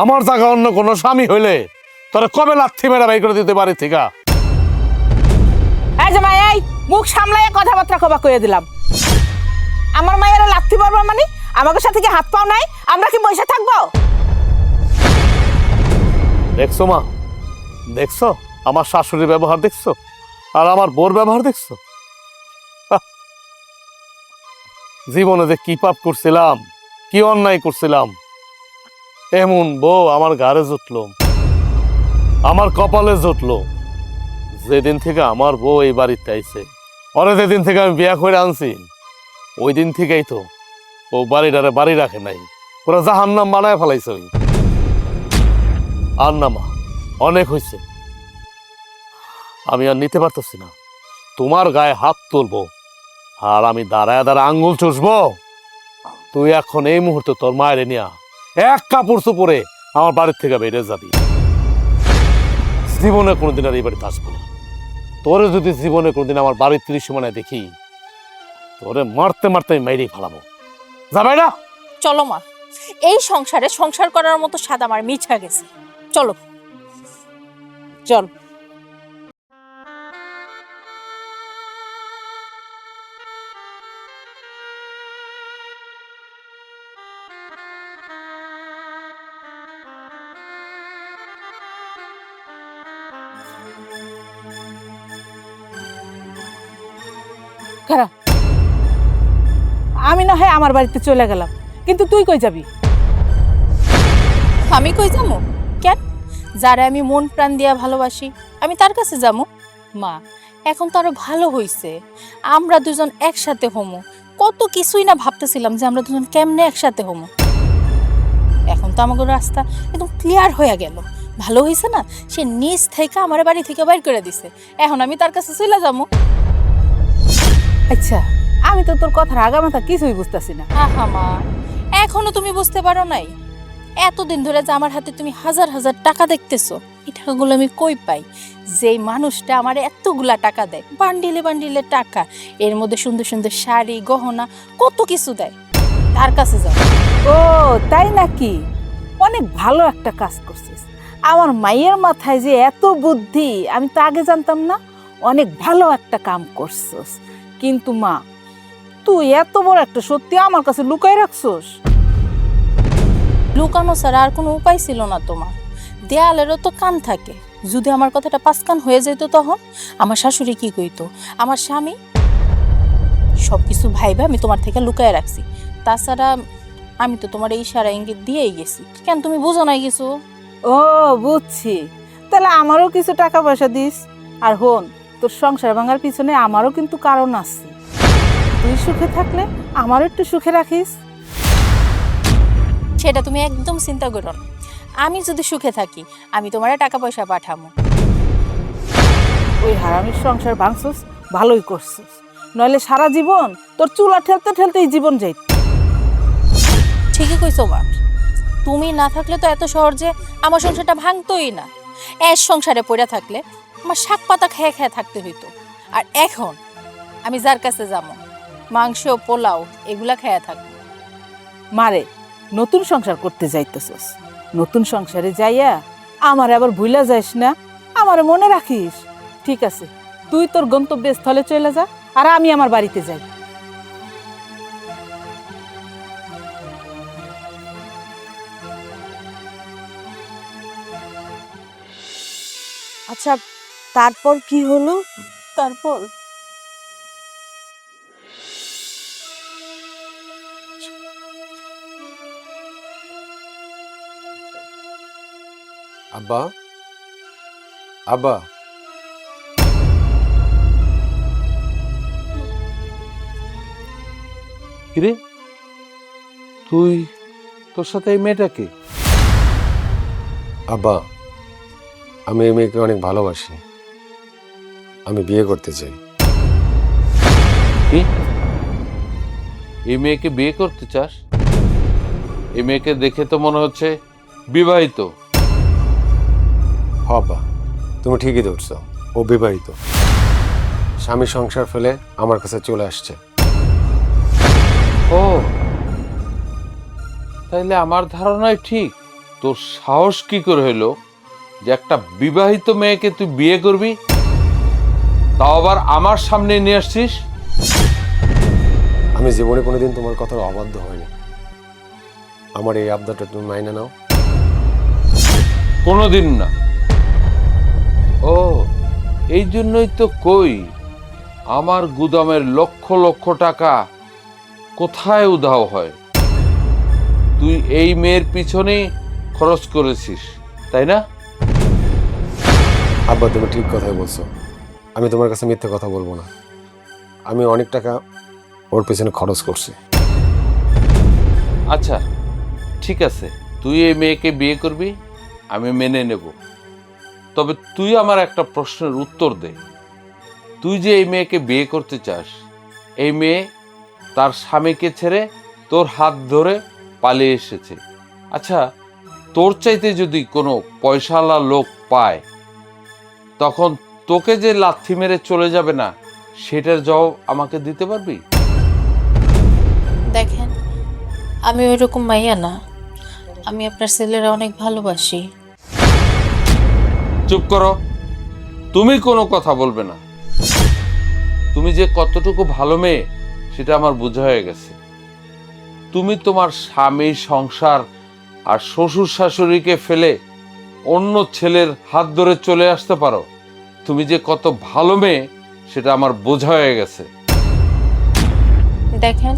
আমার জায়গা অন্য কোনো স্বামী হইলে তোরা কবে লাথি মেরা বাই করে দিতে পারি। ঠিক আছে, এই জামাই, এই মুখ সামলাইয়া কথাবার্তা কবা কইয়া দিলাম। আমার মায়ের লাথি মারবা মানে আমাদের সাথে কি হাত পাও নাই? আমরা কি বসে থাকবো? দেখছো মা, দেখছো আমার শাশুড়ির ব্যবহার দেখছো, আর আমার বোর ব্যবহার দেখছো। জীবনে যে কি পাপ করছিলাম, কি অন্যায় করছিলাম, এমন বউ আমার ঘাড়ে জুটলো, আমার কপালে জুটলো যেদিন থেকে আমার বউ এই বাড়িতে আইছে। ওরে যেদিন থেকে আমি বিয়া করে আনছি ওই দিন থেকেই তো ও বাড়িটারে বাড়ি রাখে নাই, ওরা জাহান্নাম বানায় ফেলাইছে। আর না মা, অনেক হয়েছে, আমি আর নিতে পারতেছি না। তোমার গায়ে হাত তুলবো আর আমি দাঁড়ায় দাঁড়ায় আঙ্গুল চুষবো, তুই এখন এই মুহূর্তে তোর মায়ের নিয়া এক কাপড় চুপড়ে আমার বাড়ির থেকে বেরিয়ে যাবি। জীবনে কোনোদিন আর এই বাড়িতে আসবো না। তোরে যদি জীবনে কোনোদিন আমার বাড়ির ত্রিসীমানায় দেখি, তোরে মারতে মারতে আমি মেরেই ফেলাবো। যাবে না? চলো মা, এই সংসারে সংসার করার মতো স্বাদ আমার মিছা গেছে। চলো চল। খারাপ, আমি না হয় আমার বাড়িতে চলে গেলাম, কিন্তু তুই কই যাবি? আমি কই যাবো? কেন? যারা আমি মন প্রাণ দিয়া ভালোবাসি আমি তার কাছে যাবো। মা, এখন তো আরো ভালো হইছে, আমরা দুজন একসাথে হমো। কত কিছুই না ভাবতেছিলাম যে আমরা দুজন কেমনে একসাথে হমো। এখন তো আমাদের রাস্তা একদম ক্লিয়ার হয়ে গেল। ভালো হয়েছে না? সে নিজ থেকে আমার বাড়ি থেকে বাইর করে দিছে, এখন আমি তার কাছে চলে যাবো। আচ্ছা, আমি তো তোর কথার আগামাথা কিছুই বুঝতেছি না। আহা মা, এখনো তুমি বুঝতে পারো নাই? এতদিন ধরে যে আমার হাতে তুমি হাজার হাজার টাকা দেখতেছো, এই টাকাগুলো আমি কই পাই? যেই মানুষটা আমার এতগুলা টাকা দেয়, বান্ডিলে বান্ডিলে টাকা, এর মধ্যে সুন্দর সুন্দর শাড়ি গহনা কত কিছু দেয়, তার কাছে যাও। ও তাই নাকি? অনেক ভালো একটা কাজ করছিস। আমার মায়ের মাথায় যে এত বুদ্ধি, আমি তো আগে জানতাম না। অনেক ভালো একটা কাম করছিস। কিন্তু মা, তুই এত বড় একটা সত্যি আমার কাছে লুকাই রাখছস? লুকানো ছাড়া আর কোনো উপায় ছিল না তোমার। দেয়ালেরও তো কান থাকে, যদি আমার কথাটা পাঁচ কান হয়ে যেত তখন আমার শাশুড়ি কি কইতো, আমার স্বামী? সবকিছু ভাইবে আমি তোমার থেকে লুকায় রাখছি। তাছাড়া আমি তো তোমার এই ইশারা ইঙ্গিত দিয়েই গেছি, কেন তুমি বুঝো নাই কিছু? ও বুঝছি, তাহলে আমারও কিছু টাকা পয়সা দিস। আর হন, তোর সংসার ভাঙার পিছনে আমারও কিন্তু কারণ আছে। তুই সুখে থাকলে আমারও একটু সুখে রাখিস। সেটা তুমি একদম চিন্তা করো না। আমি যদি সুখে থাকি আমি তোমার টাকা পয়সা পাঠাবো। ওই হারামির সংসার ভাঙছস, ভালোই করছিস। নইলে সারা জীবন তোর চুলা ঠেলতে ঠেলতেই জীবন যাইত। ঠিকই কইছো মা, তুমি না থাকলে তো এত সহজে আমার সংসারটা ভাঙতোই না। এর সংসারে পড়ে থাকলে আমার শাক পাতা খেয়ে খেয়ে থাকতে হইতো। আর এখন আমি যার কাছে যাবো, মাংস পোলাও এগুলা খেয়ে থাকবো। মারে, নতুন সংসার করতে যাইতেছস, নতুন সংসারে যাইয়া আমার আবার ভুলা যাইস না, আমারে মনে রাখিস। ঠিক আছে, তুই তোর গন্তব্যস্থলে চলে যা, আর আমি আমার বাড়িতে যাই। আচ্ছা, তারপর কি হলো? তারপর আব্বা, আব্বা, কিরে তুই, তোর সাথে এই মেয়েটাকে? আব্বা, আমি এই মেয়েকে অনেক ভালোবাসি, আমি বিয়ে করতে চাই। কি? এই মেয়েকে বিয়ে করতে চাস? এই মেয়েকে দেখে তো মনে হচ্ছে বিবাহিত। হ আব্বা, তুমি ঠিকই ধরছো, ও বিবাহিত। স্বামী সংসার ফেলে আমার কাছে চলে আসছে। ও, তাইলে আমার ধারণাই ঠিক। তোর সাহস কি করে হলো যে একটা বিবাহিত মেয়েকে তুই বিয়ে করবি, তাও আবার আমার সামনে নিয়ে আসছিস? আমি জীবনে কোনোদিন তোমার কথার অবাধ্য হয়নি। আমার এই আবদারটা তুমি মাইনে নাও। কোনোদিন না। ও, এই জন্যই তো কই আমার গুদামের লক্ষ লক্ষ টাকা কোথায় উধাও হয়। তুই এই মেয়ের পিছনেই খরচ করেছিস, তাই না? আব্বা, তুমি ঠিক কথাই বলছো। আমি তোমার কাছে মিথ্যে কথা বলবো না। আমি অনেক টাকা ওর পেছনে খরচ করছি। আচ্ছা ঠিক আছে, তুই এই মেয়েকে বিয়ে করবি, আমি মেনে নেব। তবে তুই আমার একটা প্রশ্নের উত্তর দে। তুই যে এই মেয়েকে বিয়ে করতে চাস, এই মেয়ে তার স্বামীকে ছেড়ে তোর হাত ধরে পালিয়ে এসেছে। আচ্ছা, তোর চাইতে যদি কোনো পয়সাওয়ালা লোক পায়, তখন তোকে যে লাথি মেরে চলে যাবে না, সেটার জবাব আমাকে দিতে পারবি? দেখেন, আমি ওইরকম মাইয়া না। আমি আপনার ছেলেরা অনেক ভালোবাসি। চুপ করো, তুমি কোনো কথা বলবে না। তুমি যে কতটুকু ভালো মেয়ে সেটা আমার বোঝা হয়ে গেছে। তুমি তোমার স্বামী, সংসার আর শ্বশুর শাশুড়িকে ফেলে অন্য ছেলের হাত ধরে চলে আসতে পারো। তুমি যে কত ভালো মেয়ে সেটা আমার বোঝা হয়ে গেছে। দেখেন,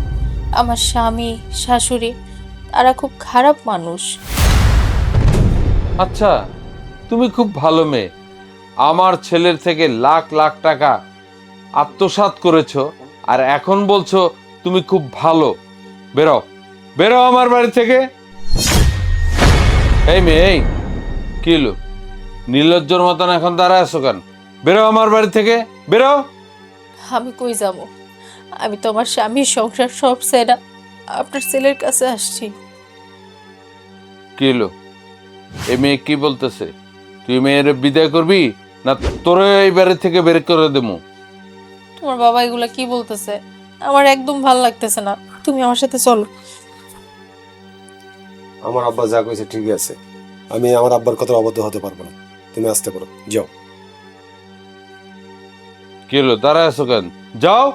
আমার স্বামী শাশুড়ি তারা খুব খারাপ মানুষ। আচ্ছা, তুমি খুব ভালো মেয়ে, আমার ছেলের থেকে লাখ লাখ টাকা আত্মসাৎ করেছো, আর এখন বলছো তুমি খুব ভালো। বেরো, বেরো আমার বাড়ি থেকে। এই মেয়ে, এই কি হলো? নির্লজ্জর মতন এখন দাঁড়ায় আছো কেন? বেরো আমার বাড়ি থেকে, বেরো। আমি কই যাব? আমি তো আমার স্বামীর সংসার সব ছেড়ে আপনার ছেলের কাছে আসছি। কি হলো? এই মেয়ে কি বলতেছে? তুই মেয়ের বিদায় করবি না তোরে এই বাড়ি থেকে বের করে দেবো? তোমার বাবা এগুলা কি বলতেছে? আমার একদম ভালো লাগতেছে না। তুমি আমার সাথে চলো। আমার আব্বা যা কইছে ঠিকই আছে, আমি আমার আব্বার কথা অবদ্ধ হতে পারবো না। তুমি আসতে পারো, যাও। কি হলো? দাঁড়ায় আছো কেন? যাও।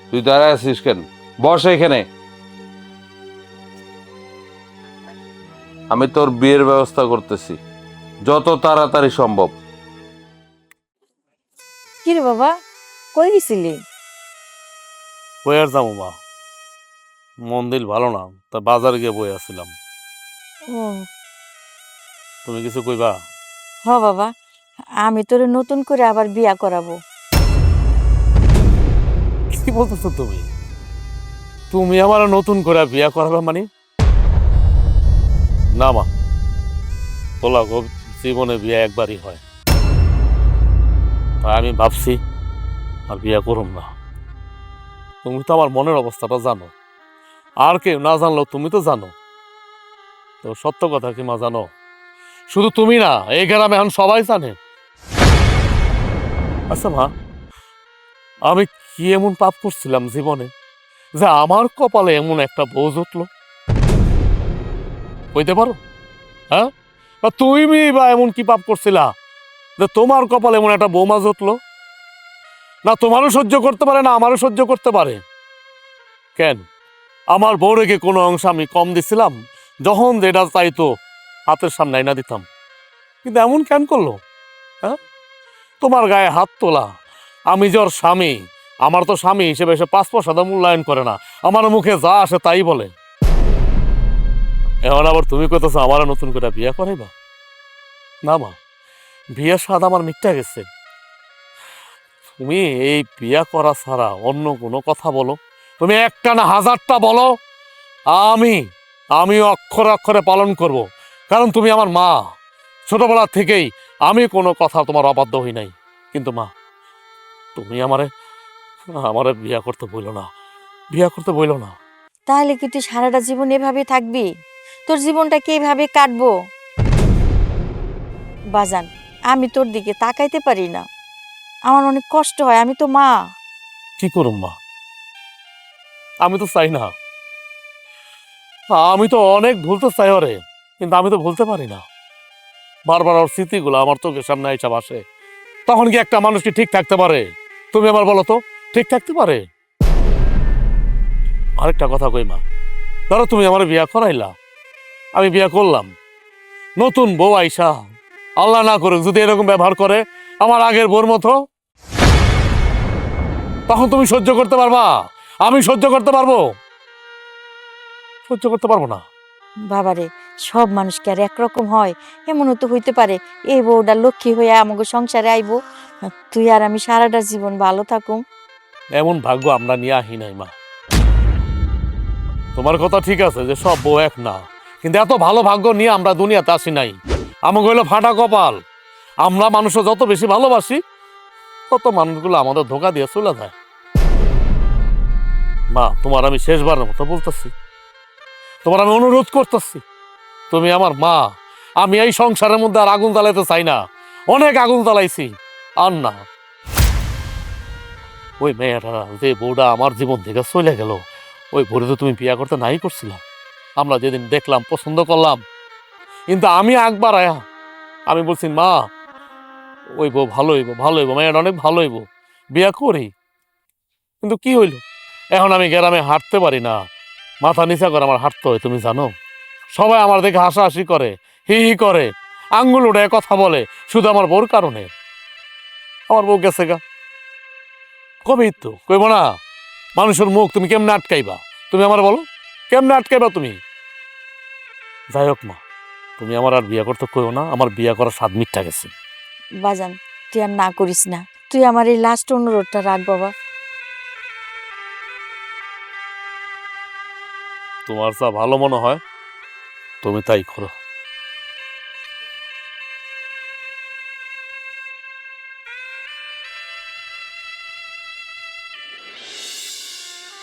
তুই দাঁড়ায় আছিস কেন? বস এখানে। আমি তোর বিয়ের ব্যবস্থা করতেছি যত তাড়াতাড়ি সম্ভব। কি রে বাবা, কই গেছিলি? বই আর যাবো মা, মন দিল ভালো না, তা বাজারে গিয়ে বই আসছিলাম। ও তুমি কিছু কইবা? হ বাবা, আমি তোরে নতুন করে আবার বিয়া করাবো। কি বলতেছো তুমি? তুমি আমার নতুন করে বিয়া করাবে মানে? না মা, বলা গো, জীবনে বিয়া একবারই হয়। তাই আমি ভাবছি আর বিয়া করুম না। তুমি তো আমার মনের অবস্থাটা জানো, আর কেউ না জানলেও তুমি তো জানো। তো সত্য কথা কি মা জানো? শুধু তুমি না, এই গ্রামে এখন সবাই জানে। আচ্ছা মা, আমি কি এমন পাপ করছিলাম জীবনে যে আমার কপালে এমন একটা বউ জুটলো? কইতে পারো? হ্যাঁ, বা তুমি বা এমন কি পাপ করছিলা যে তোমার কপালে এমন একটা বৌমা জুটলো? না তোমারও সহ্য করতে পারে, না আমারও সহ্য করতে পারে। কেন আমার বউরেকে কোনো অংশ আমি কম দিছিলাম? যখন যেটা চাইতো হাতের সামনে আইনা দিতাম। কিন্তু এমন কেন করলো? হ্যাঁ, তোমার গায়ে হাত তোলা। আমি যে ওর স্বামী, আমার তো স্বামী হিসেবে সে 5 পয়সা মূল্যায়ন করে না, আমার মুখে যা আসে তাই বলে। এখন আবার তুমি কইতেছো আমার নতুন করে বিয়ে করাইবা? না মা, বিয়ের স্বাদ আমার মিটটা গেছে। তুমি এই বিয়া করা ছাড়া অন্য কোনো কথা বলো, তুমি একটা না হাজারটা বলো, আমি অক্ষরে অক্ষরে পালন করব। কারণ তুমি আমার মা, ছোটবেলা থেকেই আমি কোনো কথা তোমার অবাধ্য হই নাই। কিন্তু মা, তুমি আমারে বিয়া করতে বইলো না, বিয়া করতে বইলো না। তাহলে কি তুই সারাটা জীবন এভাবে থাকবি? তোর জীবনটা কি এভাবে কাটবো? বাজান, আমি তোর দিকে তাকাইতে পারি না, আমার অনেক কষ্ট হয়। আমি তো মা। কি করুম মা, আমি তো চাই না। আমি তো অনেক ভুলতে চাই ওরে, কিন্তু আমি তো ভুলতে পারি না। বারবার ওর স্মৃতিগুলো আমার চোখের সামনে আইসা আসে। তখন কি একটা মানুষ কি ঠিক থাকতে পারে? তুমি আমার বলো তো, ঠিক থাকতে পারে? আরেকটা কথা কই মা, ধরো তুমি আমার বিয়া করাইলা, আমি বিয়া করলাম, নতুন বউ আইসা আল্লাহ না করুক যদি এরকম ব্যবহার করে আমার আগের বউর মতো, তখন তুমি সহ্য করতে পারবা? আমি সহ্য করতে পারবো? সহ্য করতে পারবো না। বাবারে, সব মানুষ কি আর একরকম হয়? এমনও তো হইতে পারে এই বউটা লক্ষ্মী হয়ে আমাকে সংসারে আইবো, তুই আর আমি সারাটা জীবন ভালো থাকুম। এমন ভাগ্য আমরা নিয়ে আহি নাই মা। তোমার কথা ঠিক আছে যে সব বউ এক না, কিন্তু এত ভালো ভাগ্য নিয়ে আমরা দুনিয়াতে আসি নাই। আমাকে হইলো ফাটা কপাল। আমরা মানুষও যত বেশি ভালোবাসি তত মানুষগুলো আমাদের ধোঁকা দিয়ে চলে যায়। মা, তোমার আমি শেষবারের মতো বলতেছি, তোমার আমি অনুরোধ করতেছি, তুমি আমার মা। আমি এই সংসারের মধ্যে আর আগুন জ্বালাইতে চাই না, অনেক আগুন জ্বালাইছি। আর না, ওই মেয়েটা, যে বউটা আমার জীবন থেকে চলে গেল, ওই বউরে তো তুমি বিয়ে করতে নাই করছিলাম। আমরা যেদিন দেখলাম, পছন্দ করলাম, কিন্তু আমি একবার আয়া আমি বলছি, মা ওই বউ ভালো হইব, ভালো হইব, মেয়েটা অনেক ভালো হইব, বিয়ে করি। কিন্তু কি হইল, এখন আমি গ্রামে হাঁটতে পারি না, মাথা নিচা করে আমার হাঁটতে হয়। তুমি জানো, সবাই আমার দেখে হাসাহাসি করে, হি হি করে, আঙ্গুল উঠে কথা বলে, শুধু আমার বউর কারণে। আমার বউ গেছে গা, কবেই তো কইব না। মানুষের মুখ তুমি কেমনে আটকাইবা? তুমি আমার বলো, কেমনে আটকাইবা তুমি? যাই হোক মা, তুমি আমার আর বিয়ে করতে কইও না, আমার বিয়ে করার স্বাদ মিথ্যা গেছে। বাজান, তুই আর না করিস না, তুই আমার এই লাস্ট অনুরোধটা রাখ বাবা। তোমার যা ভালো মনে হয় তুমি তাই করো।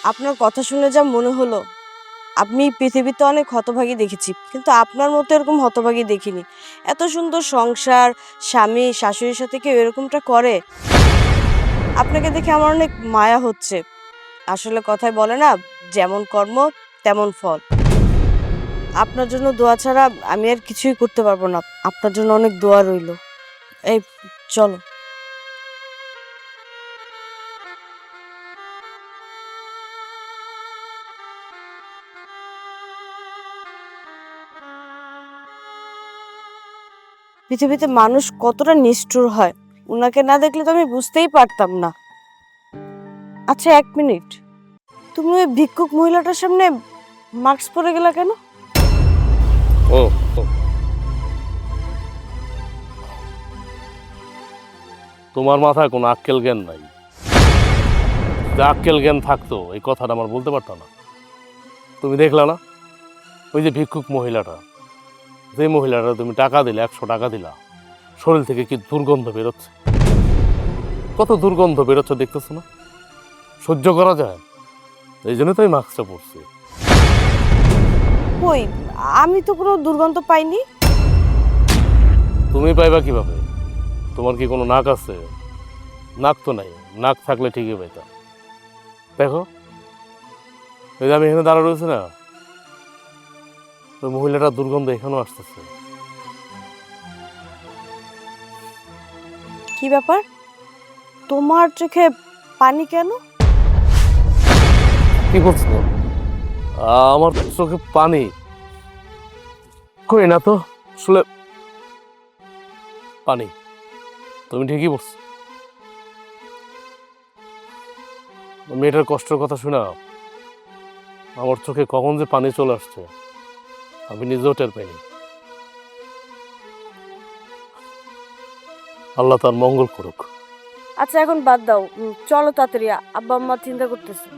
আপনার কথা শুনে যা মনে হলো, আমি পৃথিবীতে অনেক হতভাগী দেখেছি, কিন্তু আপনার মতো এরকম হতভাগী দেখিনি। এত সুন্দর সংসার, স্বামী শাশুড়ির সাথে কেউ এরকমটা করে? আপনাকে দেখে আমার অনেক মায়া হচ্ছে। আসলে কথায় বলে না, যেমন কর্ম তেমন ফল। আপনার জন্য দোয়া ছাড়া আমি আর কিছুই করতে পারবো না। আপনার জন্য অনেক দোয়া রইল। এই চলো। পৃথিবীতে মানুষ কতটা নিষ্ঠুর হয়, উনাকে না দেখলে তো আমি বুঝতেই পারতাম না। আচ্ছা, 1 মিনিট, তুমি ওই ভিক্ষুক মহিলাটার সামনে মাস্ক পরে গেলা কেন? ও, তোমার মাথায় কোনো আক্কেল জ্ঞান নাই। যে আক্কেল জ্ঞান থাকতো এই কথাটা আমার বলতে পারতো না। তুমি দেখলা না, ওই যে ভিক্ষুক মহিলাটা, যে মহিলাটা তুমি টাকা দিলে, 100 টাকা দিলা, শরীর থেকে কি দুর্গন্ধ বেরোচ্ছে, কত দুর্গন্ধ বেরোচ্ছে দেখতেছো না? সহ্য করা যায়? এই জন্য তো এই মাস্কটা পরছি। কই, আমি তো কোনো দুর্গন্ধ পাইনি। তুমি পাইবা কিভাবে? তোমার কি কোনো নাক আছে? নাক তো নাই, নাক থাকলে ঠিকই পাইতাম। দেখো, এই যে আমি এখানে দাঁড়া রয়েছে না, ওই মহিলাটার দুর্গন্ধ এখানেও আসতেছে। কি ব্যাপার, তোমার চোখে পানি কেন? কি বলছো? আমার চোখে পানি কই না তো, আসলে পানি। তুমি ঠিকই বলছো। মেয়েটার কষ্টের কথা শোনা আমার চোখে কখন যে পানি চলে আসছে আমি নিজেও টের পাইনি। আল্লাহ তার মঙ্গল করুক। আচ্ছা, এখন বাদ দাও, চলো তাড়াতাড়ি, আব্বা আম্মা চিন্তা করতেছে।